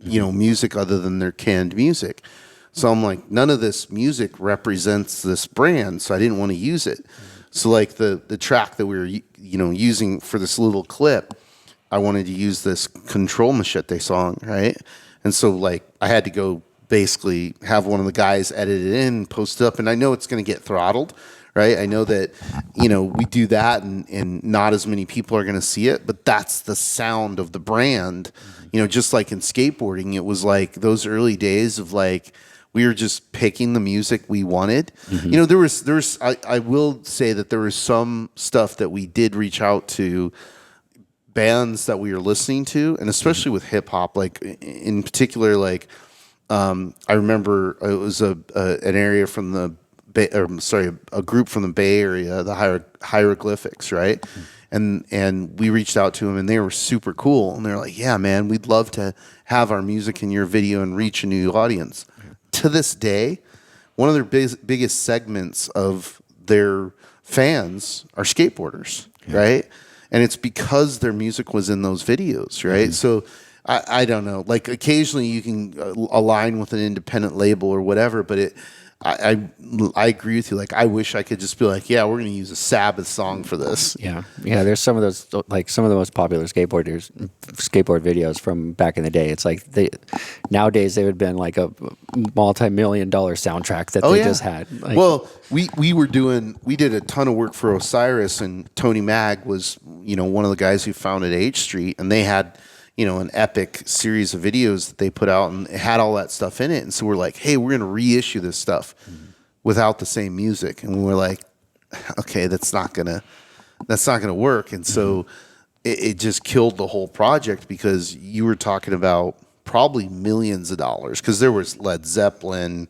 music other than their canned music. So I'm like, none of this music represents this brand, so I didn't want to use it. So like the track that we were, using for this little clip, I wanted to use this Control Machete song, right? And so like I had to go basically have one of the guys edit it in, post it up, and I know it's going to get throttled, right? I know that, we do that and not as many people are going to see it, but that's the sound of the brand. Just like in skateboarding, it was like those early days of like, we were just picking the music we wanted. Mm-hmm. I will say that there was some stuff that we did reach out to bands that we were listening to, and especially with hip hop, like in particular, like I remember it was an area from the a group from the Bay Area, the Hieroglyphics, right? Mm-hmm. And we reached out to them, and they were super cool, and they're like, yeah, man, we'd love to have our music in your video and reach a new audience. Mm-hmm. To this day, one of their biggest segments of their fans are skateboarders, right? And it's because their music was in those videos, right? Mm-hmm. So I don't know. Like occasionally you can align with an independent label or whatever, but I agree with you. Like I wish I could just be like, yeah, we're going to use a Sabbath song for this. Yeah. There's some of those, like some of the most popular skateboard videos from back in the day. It's like nowadays they would have been like a multi-million-dollar soundtrack that they just had. Like, well, we did a ton of work for Osiris, and Tony Mag was one of the guys who founded H Street, and they had an epic series of videos that they put out, and it had all that stuff in it. And so we're like, hey, we're going to reissue this stuff without the same music. And we were like, okay, that's not going to that's not going to work. And so it just killed the whole project, because you were talking about probably millions of dollars, because there was Led Zeppelin,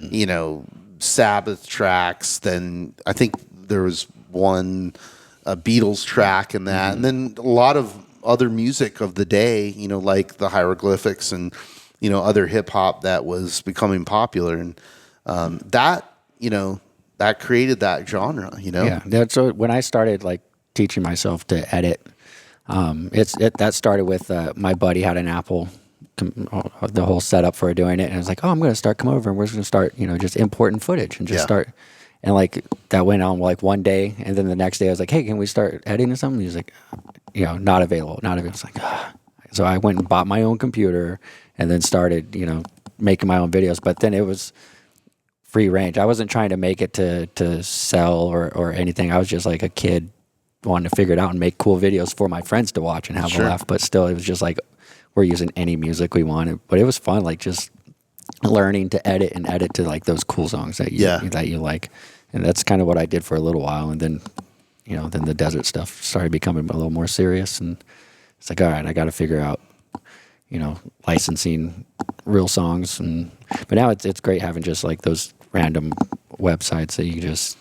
you know, Sabbath tracks. Then I think there was one Beatles track in that, and then a lot of other music of the day, you know, like the hieroglyphics and, you know, other hip hop that was becoming popular. And that, you know, that created that genre, you know? Yeah. That's so when I started like teaching myself to edit, that started with my buddy had an Apple, the whole setup for doing it. And I was like, oh, I'm going to come over and we're just going to start, you know, just importing footage and just start. And like that went on like one day. And then the next day I was like, hey, can we start editing something? He was like, you know, not available. I was like, ah. So I went and bought my own computer and then started, you know, making my own videos. But then it was free range. I wasn't trying to make it to sell or anything. I was just like a kid wanting to figure it out and make cool videos for my friends to watch and have a laugh. But still, it was just like we're using any music we wanted. But it was fun, like just learning to edit to like those cool songs that you like. And that's kind of what I did for a little while. And then, you know, then the desert stuff started becoming a little more serious. And it's like, all right, I got to figure out, you know, licensing real songs. But now it's great having just like those random websites that you just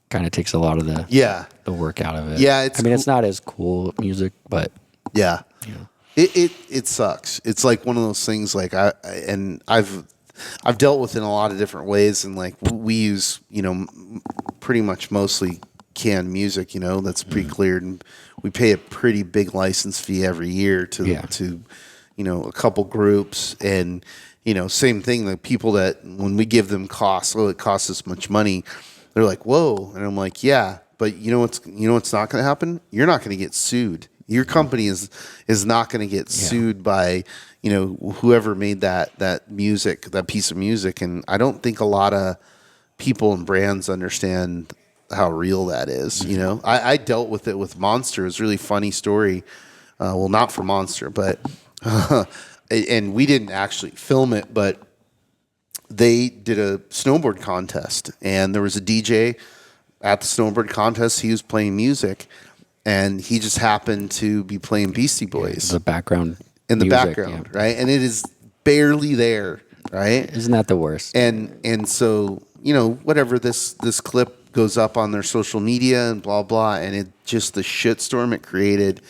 kind of takes a lot of the work out of it. Yeah, it's not as cool music, but you know. It sucks. It's like one of those things. Like I've dealt with it in a lot of different ways, and like we use, you know, pretty much mostly canned music, you know, that's pre-cleared, and we pay a pretty big license fee every year to you know, a couple groups. And you know, same thing, the people that when we give them costs, it costs this much money, they're like, whoa. And I'm like, yeah, but you know what's not going to happen? You're not going to get sued. Your company is not going to get sued by, you know, whoever made that music, that piece of music. And I don't think a lot of people and brands understand how real that is. You know, I dealt with it with Monster. It was a really funny story. Well, not for Monster, but and we didn't actually film it, but they did a snowboard contest, and there was a DJ at the snowboard contest. He was playing music, and he just happened to be playing Beastie Boys. The background. In the music, background, right? And it is barely there, right? Isn't that the worst? And so, you know, whatever, this clip goes up on their social media and blah, blah, and it just the shitstorm it created.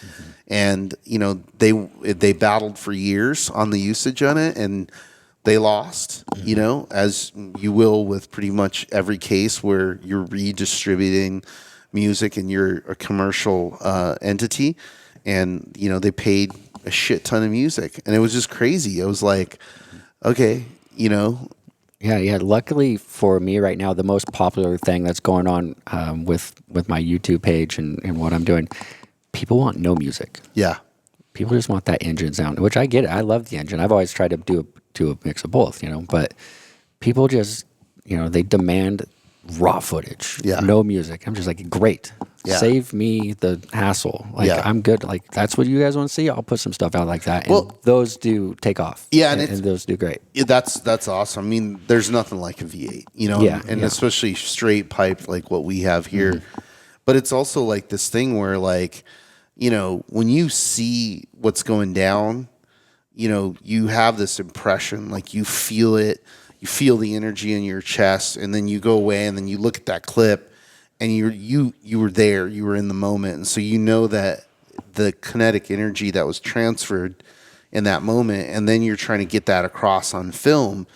And, you know, they battled for years on the usage on it, and they lost, you know, as you will with pretty much every case where you're redistributing music and you're a commercial entity. And, you know, they paid a shit ton of music, and it was just crazy. It was like, okay, you know. Yeah. Luckily for me right now, the most popular thing that's going on with my YouTube page and what I'm doing, people want no music. Yeah. People just want that engine sound, which I get it. I love the engine. I've always tried to do a mix of both, you know, but people just, you know, they demand raw footage, no music. I'm just like, great. Save me the hassle. Like, I'm good. Like, that's what you guys want to see. I'll put some stuff out like that. And those do take off. Yeah. And those do great. Yeah, that's awesome. I mean, there's nothing like a V8, you know, and especially straight pipe like what we have here. But it's also like this thing where, like, you know, when you see what's going down, you know, you have this impression, like you feel it, you feel the energy in your chest, and then you go away and then you look at that clip and you were there, you were in the moment. And so you know that the kinetic energy that was transferred in that moment, and then you're trying to get that across on film.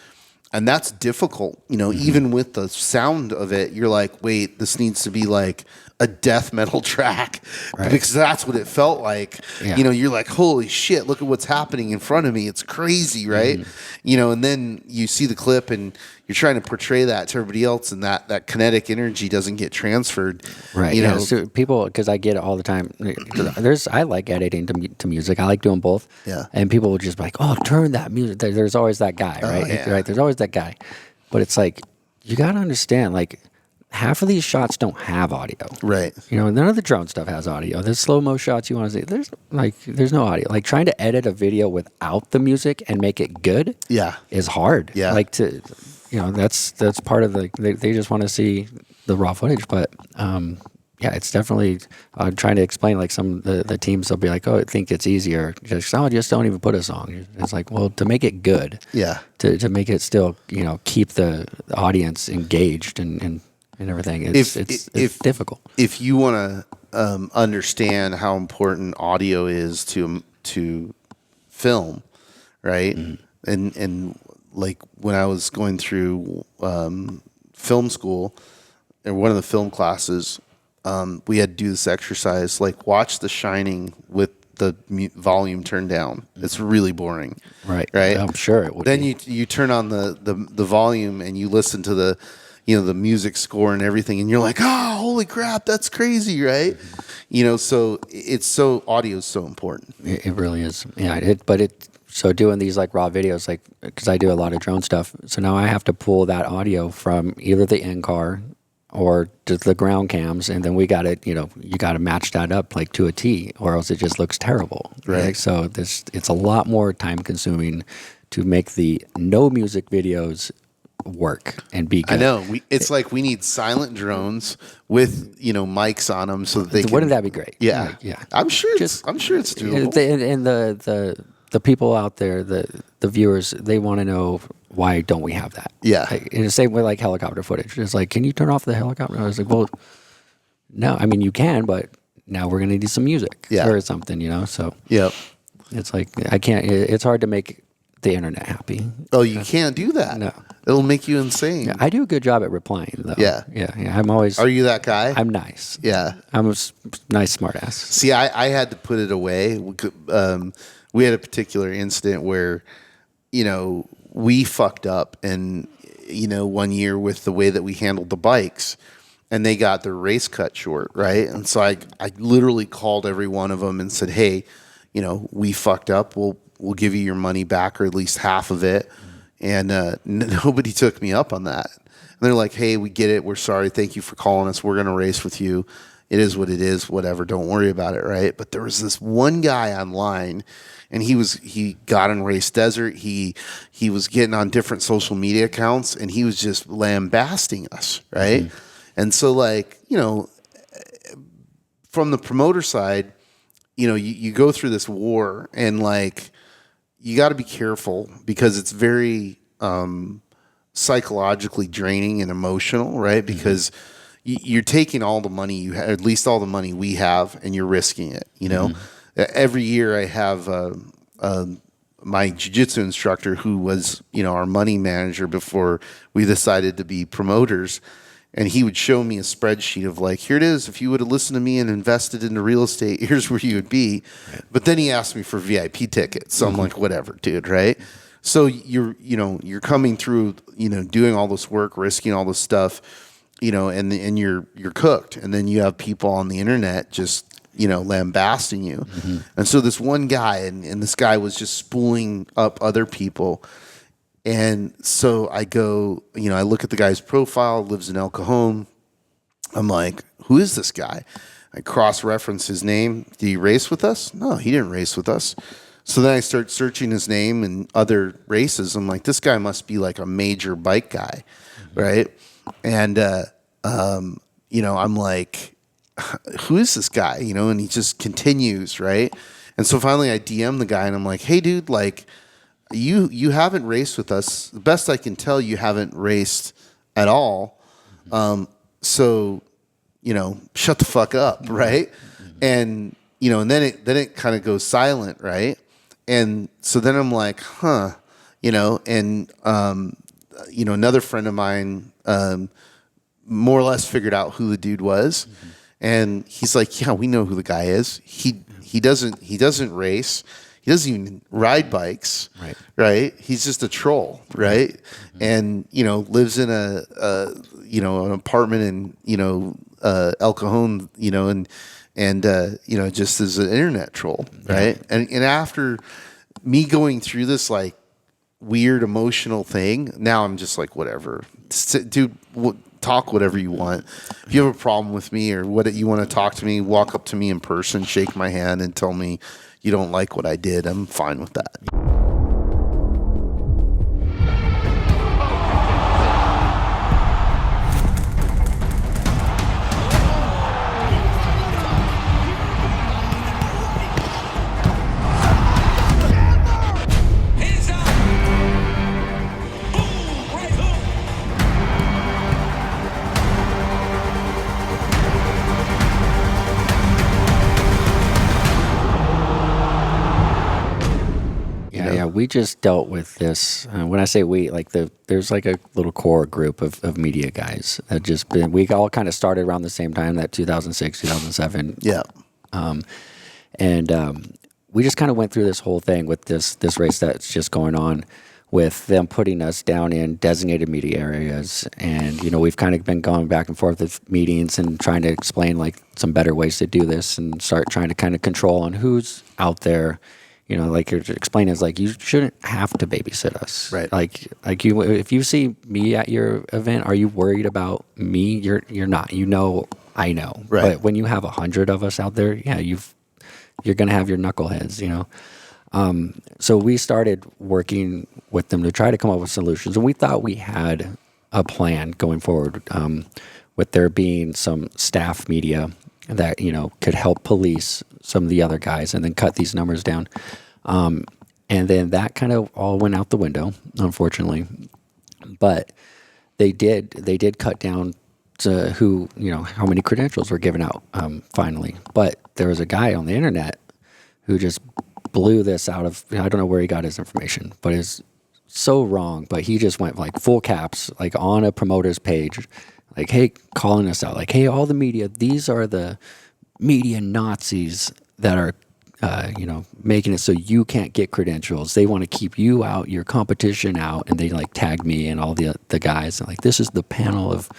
And that's difficult, you know, even with the sound of it, you're like, wait, this needs to be like a death metal track, because that's what it felt like. You know, you're like, holy shit, look at what's happening in front of me. It's crazy, right? You know, and then you see the clip and you're trying to portray that to everybody else, and that kinetic energy doesn't get transferred. Right. You know, so people, because I get it all the time. I like editing to music. I like doing both. Yeah. And people will just be like, oh, turn that music. There's always that guy, right? Right. There's always that guy. But it's like, you got to understand, like, half of these shots don't have audio. Right. You know, none of the drone stuff has audio. There's slow-mo shots you want to see. There's no audio. Like, trying to edit a video without the music and make it good is hard. Yeah. Like, that's part of they just want to see the raw footage. But, yeah, it's definitely trying to explain, like some the teams will be like, oh, I think it's easier. Just don't even put a song. It's like, well, to make it good, Yeah. to make it still, keep the audience engaged and everything. It's difficult. If you want to understand how important audio is to film, right? And like when I was going through film school, or one of the film classes, we had to do this exercise, like watch The Shining with the volume turned down. It's really boring. Right. Right. I'm sure it would. Then be. you turn on the volume and you listen to the the music score and everything, and you're like, oh, holy crap, that's crazy, right? So audio is so important. It really is. Yeah. So doing these like raw videos, like, because I do a lot of drone stuff, so now I have to pull that audio from either the in-car or just the ground cams, and then we got to, you got to match that up like to a T, or else it just looks terrible. Right. So it's a lot more time consuming to make the no music videos work and be good. I know. It's like we need silent drones with mics on them so that they can. Wouldn't that be great? Yeah, yeah. I'm sure it's doable. And the people out there, the viewers, they want to know, why don't we have that? Yeah. Like, in the same way, like helicopter footage. It's like, can you turn off the helicopter? I was like, well, no. I mean, you can, but now we're going to need some music or something, So Yep. it's like, I can't. It's hard to make the internet happy. Oh, you can't do that. No. It'll make you insane. Yeah, I do a good job at replying, though. Yeah. Yeah. I'm always. Are you that guy? I'm nice. Yeah. I'm a nice smartass. See, I had to put it away. We had a particular incident where, we fucked up, and one year with the way that we handled the bikes, and they got their race cut short, right? And so I literally called every one of them and said, hey, we fucked up. We'll give you your money back, or at least half of it. And nobody took me up on that. And they're like, hey, we get it. We're sorry. Thank you for calling us. We're going to race with you. It is what it is. Whatever. Don't worry about it, right? But there was this one guy online, and he got in Race Desert. He was getting on different social media accounts, and he was just lambasting us, right? Mm-hmm. And so, like, from the promoter side, you go through this war, and like, you got to be careful because it's very psychologically draining and emotional, right? Because you're taking all the money you have, at least all the money we have, and you're risking it. Every year I have my jiu-jitsu instructor, who was our money manager before we decided to be promoters, and he would show me a spreadsheet of like, here it is. If you would have listened to me and invested into real estate, here's where you would be. But then he asked me for VIP tickets. So I'm like, whatever, dude, right? So you're coming through, doing all this work, risking all this stuff, and you're cooked. And then you have people on the internet just, lambasting you. Mm-hmm. And so this one guy, and this guy was just spooling up other people. And so I go, I look at the guy's profile, lives in El Cajon. I'm like, who is this guy? I cross-reference his name. Did he race with us? No, he didn't race with us. So then I start searching his name and other races. I'm like, this guy must be like a major bike guy, right? And, I'm like, who is this guy? And he just continues, right? And so finally I DM the guy, and I'm like, hey, dude, like, you haven't raced with us. The best I can tell, you haven't raced at all. So, shut the fuck up, right? And and then it kind of goes silent, right? And so then I'm like, huh, and another friend of mine more or less figured out who the dude was, and he's like, yeah, we know who the guy is. He doesn't race. He doesn't even ride bikes, right? He's just a troll, right? Mm-hmm. And lives in an apartment in El Cajon, and just as an internet troll, right? And after me going through this like weird emotional thing, now I'm just like, whatever, dude. Talk whatever you want. If you have a problem with me or what you want to talk to me, walk up to me in person, shake my hand, and tell me you don't like what I did. I'm fine with that. we just dealt with this. When I say we, like there's like a little core group of media guys that just we all kind of started around the same time, that 2006, 2007. Yeah. We just kind of went through this whole thing with this race that's just going on, with them putting us down in designated media areas. And, we've kind of been going back and forth with meetings and trying to explain like some better ways to do this and start trying to kind of control on who's out there. Like you're explaining, is like, you shouldn't have to babysit us. Right. Like you, if you see me at your event, are you worried about me? You're not, I know. Right. But when you have 100 of us out there, yeah, you're going to have your knuckleheads, So we started working with them to try to come up with solutions. And we thought we had a plan going forward, with there being some staff media that, could help police some of the other guys and then cut these numbers down. And then that kind of all went out the window, unfortunately. But they did cut down to who, how many credentials were given out, finally. But there was a guy on the internet who just blew this out of, I don't know where he got his information, but it's so wrong. But he just went like full caps, like on a promoter's page, like, hey, calling us out, like, hey, all the media, these are the media Nazis that are, making it so you can't get credentials. They want to keep you out, your competition out. And they like tag me and all the guys. And like, this is the panel of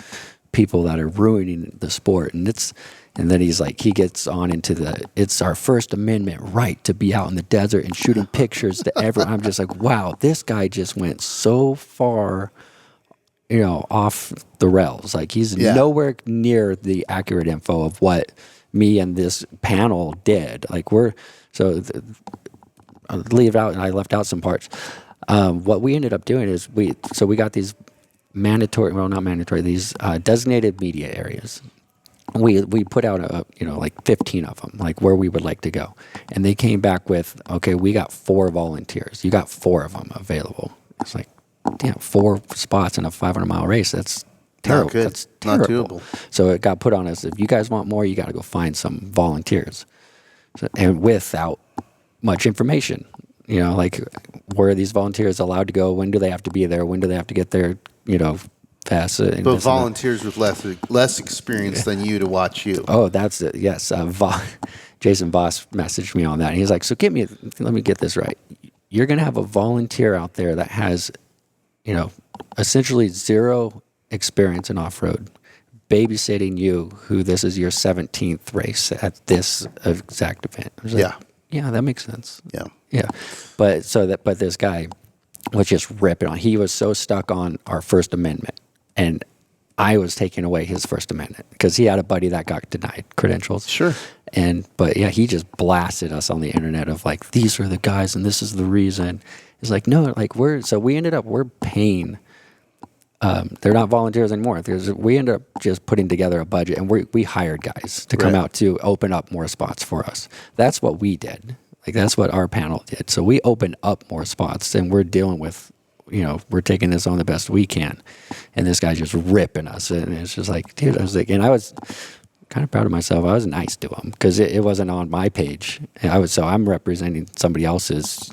people that are ruining the sport. And then he's like, he gets on into it's our First Amendment right to be out in the desert and shooting pictures to everyone. I'm just like, wow, this guy just went so far, off the rails. Like he's nowhere near the accurate info of what me and this panel did. Like I'll leave out, and I left out some parts. What we ended up doing is we got these these designated media areas. We put out like 15 of them, like where we would like to go. And they came back with, okay, we got 4 volunteers. You got 4 of them available. It's like, 4 spots in a 500-mile race. That's terrible. Not good. That's terrible. Not doable. So it got put on us. If you guys want more, you got to go find some volunteers. And without much information, like where are these volunteers allowed to go? When do they have to be there? When do they have to get there? Fast. But volunteers with less experience than you to watch you. Oh, that's it. Yes. Jason Voss messaged me on that. And he's like, so let me get this right. You're going to have a volunteer out there that has, essentially 0 experience in off-road, babysitting you, who this is your 17th race at this exact event. I was like, yeah, that makes sense. Yeah. But this guy was just ripping on. He was so stuck on our First Amendment. And I was taking away his First Amendment because he had a buddy that got denied credentials. Sure. But he just blasted us on the internet of like, these are the guys and this is the reason. It's like, no, like we're paying. They're not volunteers anymore. We ended up just putting together a budget, and we hired guys to come out to open up more spots for us. That's what we did. Like that's what our panel did. So we opened up more spots, and we're dealing with, we're taking this on the best we can. And this guy's just ripping us. And it's just like, dude, I was like, and I was kind of proud of myself. I was nice to him because it wasn't on my page. I'm representing somebody else's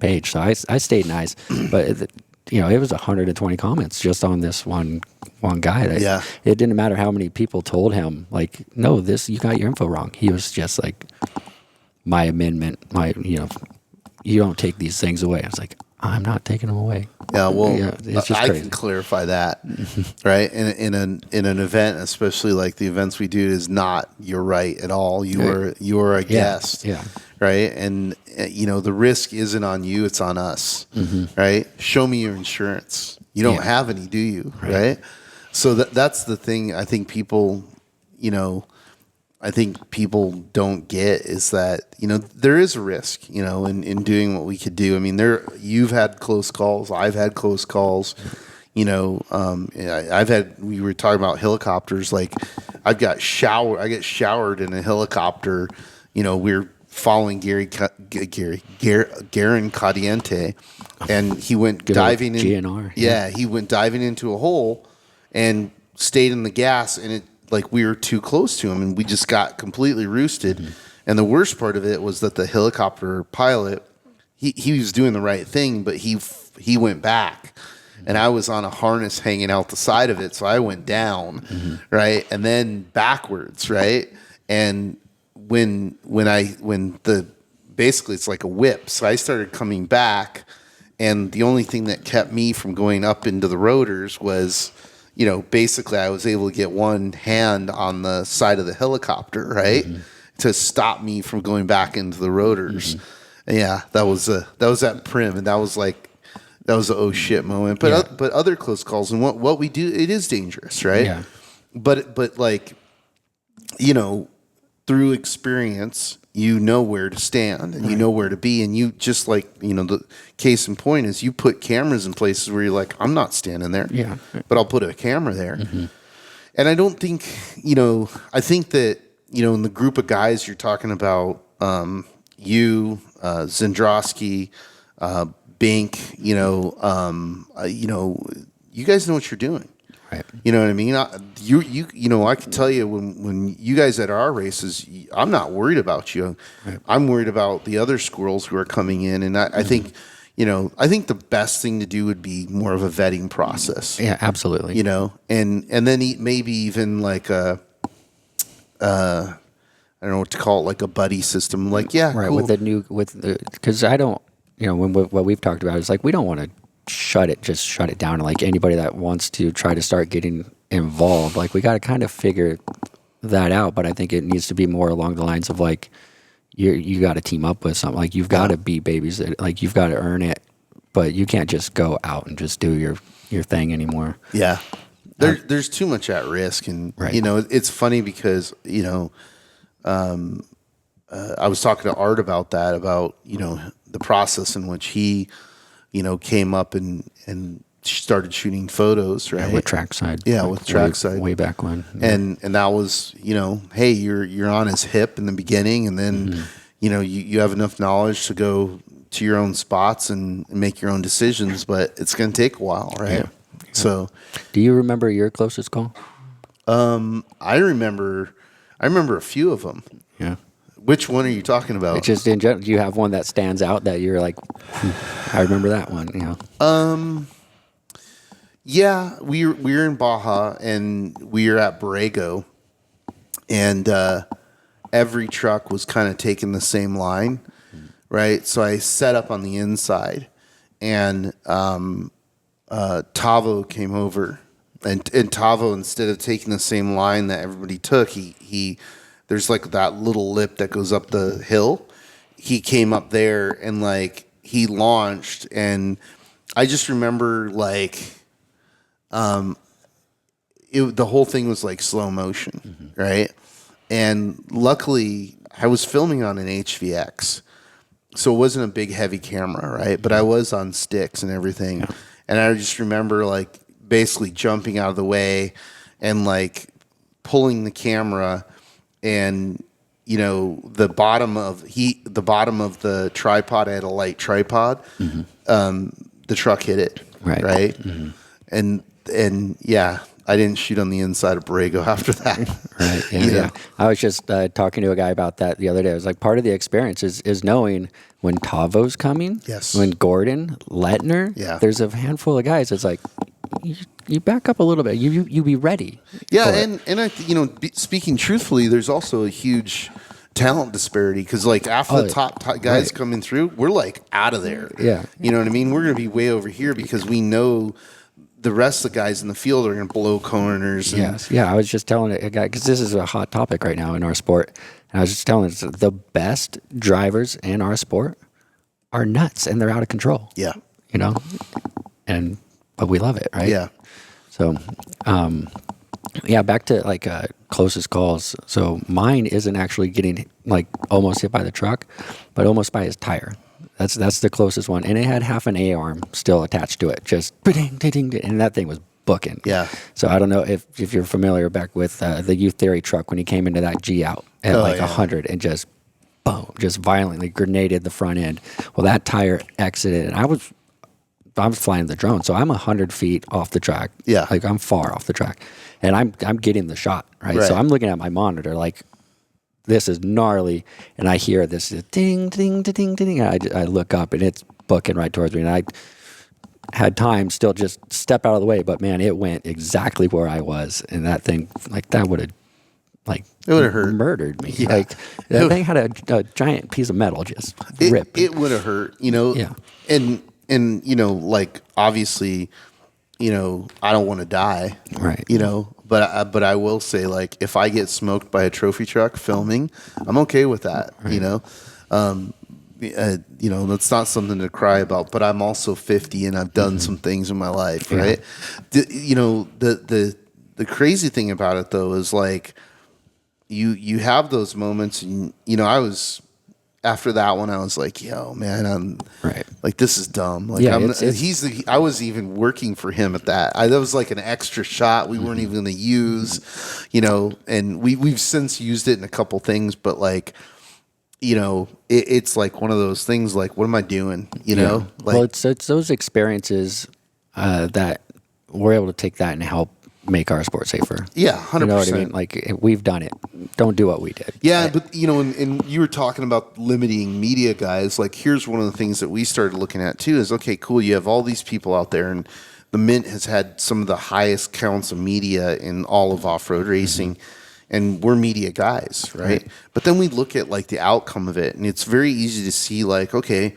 page. So I stayed nice, but it was 120 comments just on this one guy. It didn't matter how many people told him, like, no, you got your info wrong. He was just like, my amendment, you don't take these things away. I was like, I'm not taking them away. Yeah, well, it's just I crazy. can clarify that, right? In an event, especially like the events we do, is not your right at all. You are a guest, right? And the risk isn't on you; it's on us, right? Show me your insurance. You don't have any, do you? Right? So that's the thing. I think people, don't get is that, there is a risk, in doing what we could do. I mean, you've had close calls. I've had close calls. We were talking about helicopters. Like I get showered in a helicopter. We're following Garen Cadiente, and he went diving in. GNR. Yeah, he went diving into a hole and stayed in the gas, and it, like we were too close to him, and we just got completely roosted. And the worst part of it was that the helicopter pilot, he was doing the right thing, but he went back, and I was on a harness hanging out the side of it, so I went down, right, and then backwards, right, and when basically it's like a whip, so I started coming back, and the only thing that kept me from going up into the rotors was, basically I was able to get one hand on the side of the helicopter, right, to stop me from going back into the rotors. Yeah, that was at Prim, and that was a oh shit moment. But but other close calls, and what we do, it is dangerous, right? Yeah. But like, through experience, you know where to stand, and you know where to be, and you just like, the case in point is you put cameras in places where you're like, I'm not standing there, but I'll put a camera there. And I don't think, I think that, in the group of guys you're talking about, Zendrowski, Bink, you guys know what you're doing. Right. You know what I mean? I can tell you when you guys at our races, I'm not worried about you. Right. I'm worried about the other squirrels who are coming in, and I think, I think the best thing to do would be more of a vetting process. Yeah, absolutely. And then maybe even like I don't know what to call it, like a buddy system. Like, right, cool. Because I don't, what we've talked about is like, we don't want to shut it down. Like anybody that wants to try to start getting involved, like we got to kind of figure that out. But I think it needs to be more along the lines of like, you got to team up with something. Like you've got to be babies. Like you've got to earn it, but you can't just go out and just do your thing anymore. Yeah. There's too much at risk. And, it's funny because, I was talking to Art about that, about, the process in which he, came up and started shooting photos, right? Yeah, with trackside. Yeah, with trackside. Way back when. Yeah. And that was, hey, you're on his hip in the beginning, and then, you have enough knowledge to go to your own spots and make your own decisions, but it's going to take a while, right? Yeah. So, do you remember your closest call? I remember a few of them. Yeah. Which one are you talking about? It's just in general. Do you have one that stands out that you're like, I remember that one? Yeah, we were in Baja, and we were at Borrego, and every truck was kind of taking the same line, right? So I set up on the inside, and Tavo came over, and Tavo, instead of taking the same line that everybody took, he there's like that little lip that goes up the hill. He came up there and like he launched, and I just remember like the whole thing was like slow motion, right? And luckily I was filming on an HVX, so it wasn't a big heavy camera, right? But I was on sticks and everything. Yeah. And I just remember like basically jumping out of the way and like pulling the camera, and the bottom of the tripod, I had a light tripod. The truck hit it, right? And yeah, I didn't shoot on the inside of Borrego after that. Right. Yeah. I was just talking to a guy about that the other day. I was like, part of the experience is knowing when Tavo's coming. Yes. When Gordon, Lettner. Yeah. There's a handful of guys. It's like, you back up a little bit. You be ready. Yeah, and I, speaking truthfully, there's also a huge talent disparity, because like after the top guys coming through, we're like out of there. Yeah. You know what I mean? We're going to be way over here because we know the rest of the guys in the field are going to blow corners. Yes. Yeah. I was just telling a guy, because this is a hot topic right now in our sport. And I was just telling him the best drivers in our sport are nuts, and they're out of control. Yeah. But we love it, right? Yeah. So, back to like closest calls. So mine isn't actually getting like almost hit by the truck, but almost by his tire. That's the closest one, and it had half an A-arm still attached to it, just and that thing was booking. Yeah. So I don't know if you're familiar back with the Youth Theory truck when he came into that G out at 100 and just boom, just violently grenaded the front end. Well, that tire exited, and I was flying the drone, so I'm 100 feet off the track. Yeah. Like I'm far off the track, and I'm getting the shot, right? So I'm looking at my monitor like, this is gnarly, and I hear this ding, ding, ding, ding, ding. I look up, and it's booking right towards me, and I had time still just step out of the way, but man, it went exactly where I was, and that thing, like, that would have, like, it would have hurt, murdered me. Yeah. Like, that thing had a giant piece of metal just ripped. It would have hurt, you know. Yeah. And you know, like, obviously, you know, I don't want to die, Right. You know, but I will say, like, if I get smoked by a trophy truck filming, I'm okay with that, Right. you know. You know, that's not something to cry about. But I'm also 50, and I've done some things in my life, right? You know, the crazy thing about it though is, like, you have those moments, and you know, I was, after that one, I was like, yo, man, I'm Right. like, this is dumb. Like, Yeah, I was even working for him at that. That was like an extra shot we weren't even going to use, you know, and we've since used it in a couple things, but, like, you know, it's like one of those things, like, what am I doing? You know, like, well, it's those experiences that we're able to take that and help make our sport safer. yeah, 100%. You know what I mean? Like, we've done it. Don't do what we did. Yeah, but you know, and you were talking about limiting media guys. Like, here's one of the things that we started looking at too is, okay, cool, you have all these people out there, and the Mint has had some of the highest counts of media in all of off-road racing, and we're media guys, right? But then we look at, like, the outcome of it, and it's very easy to see, like, okay,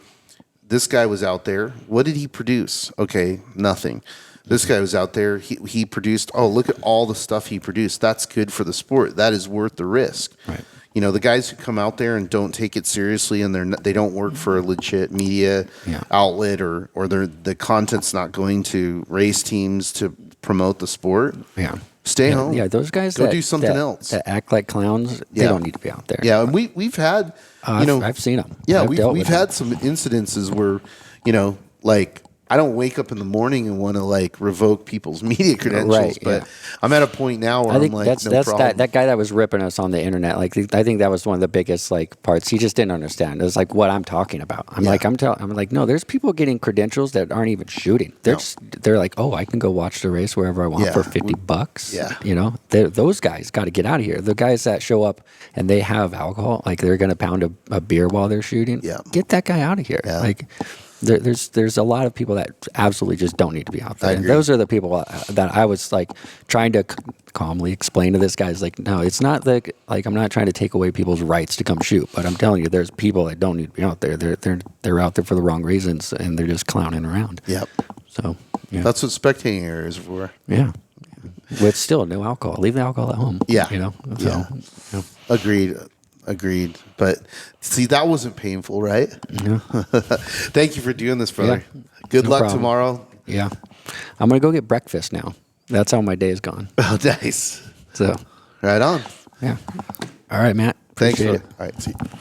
this guy was out there. What did he produce? Okay, nothing. This guy was out there. He produced. Oh, look at all the stuff he produced. That's good for the sport. That is worth the risk. Right. You know, the guys who come out there and don't take it seriously, and they don't work for a legit media outlet, or the content's not going to race teams to promote the sport. Yeah. Stay home. Yeah, those guys go do something else. that act like clowns, they don't need to be out there. Yeah, and we've had, you know, I've seen them. Yeah, I've dealt we've with had some incidences where, you know, like, I don't wake up in the morning and want to, like, revoke people's media credentials, Right, but yeah. I'm at a point now where I think I'm like, that's no problem. that guy that was ripping us on the internet. Like, I think that was one of the biggest, like, parts. He just didn't understand. It was like what I'm talking about. I'm like, no, there's people getting credentials that aren't even shooting. They're like, oh, I can go watch the race wherever I want for $50. Yeah. You know, those guys got to get out of here. The guys that show up and they have alcohol, like, they're going to pound a beer while they're shooting. Yeah. Get that guy out of here. Yeah. Like, there's a lot of people that absolutely just don't need to be out there. I And agree. those are the people that I was, like, trying to calmly explain to this guy. Is like, no, it's not like I'm not trying to take away people's rights to come shoot, but I'm telling you, there's people that don't need to be out there. They're out there for the wrong reasons, and they're just clowning around. Yep. So yeah. That's what spectating areas are for. Yeah. With still no alcohol. Leave the alcohol at home. Yeah. You know. Yeah. So, Agreed. But see, that wasn't painful, right? yeah. Thank you for doing this, brother. Yeah. Good No luck problem. tomorrow. Yeah. I'm gonna go get breakfast now. That's how my day's gone. Oh, nice. So Right on. yeah. All right, Matt. Thanks. Appreciate All right. See you.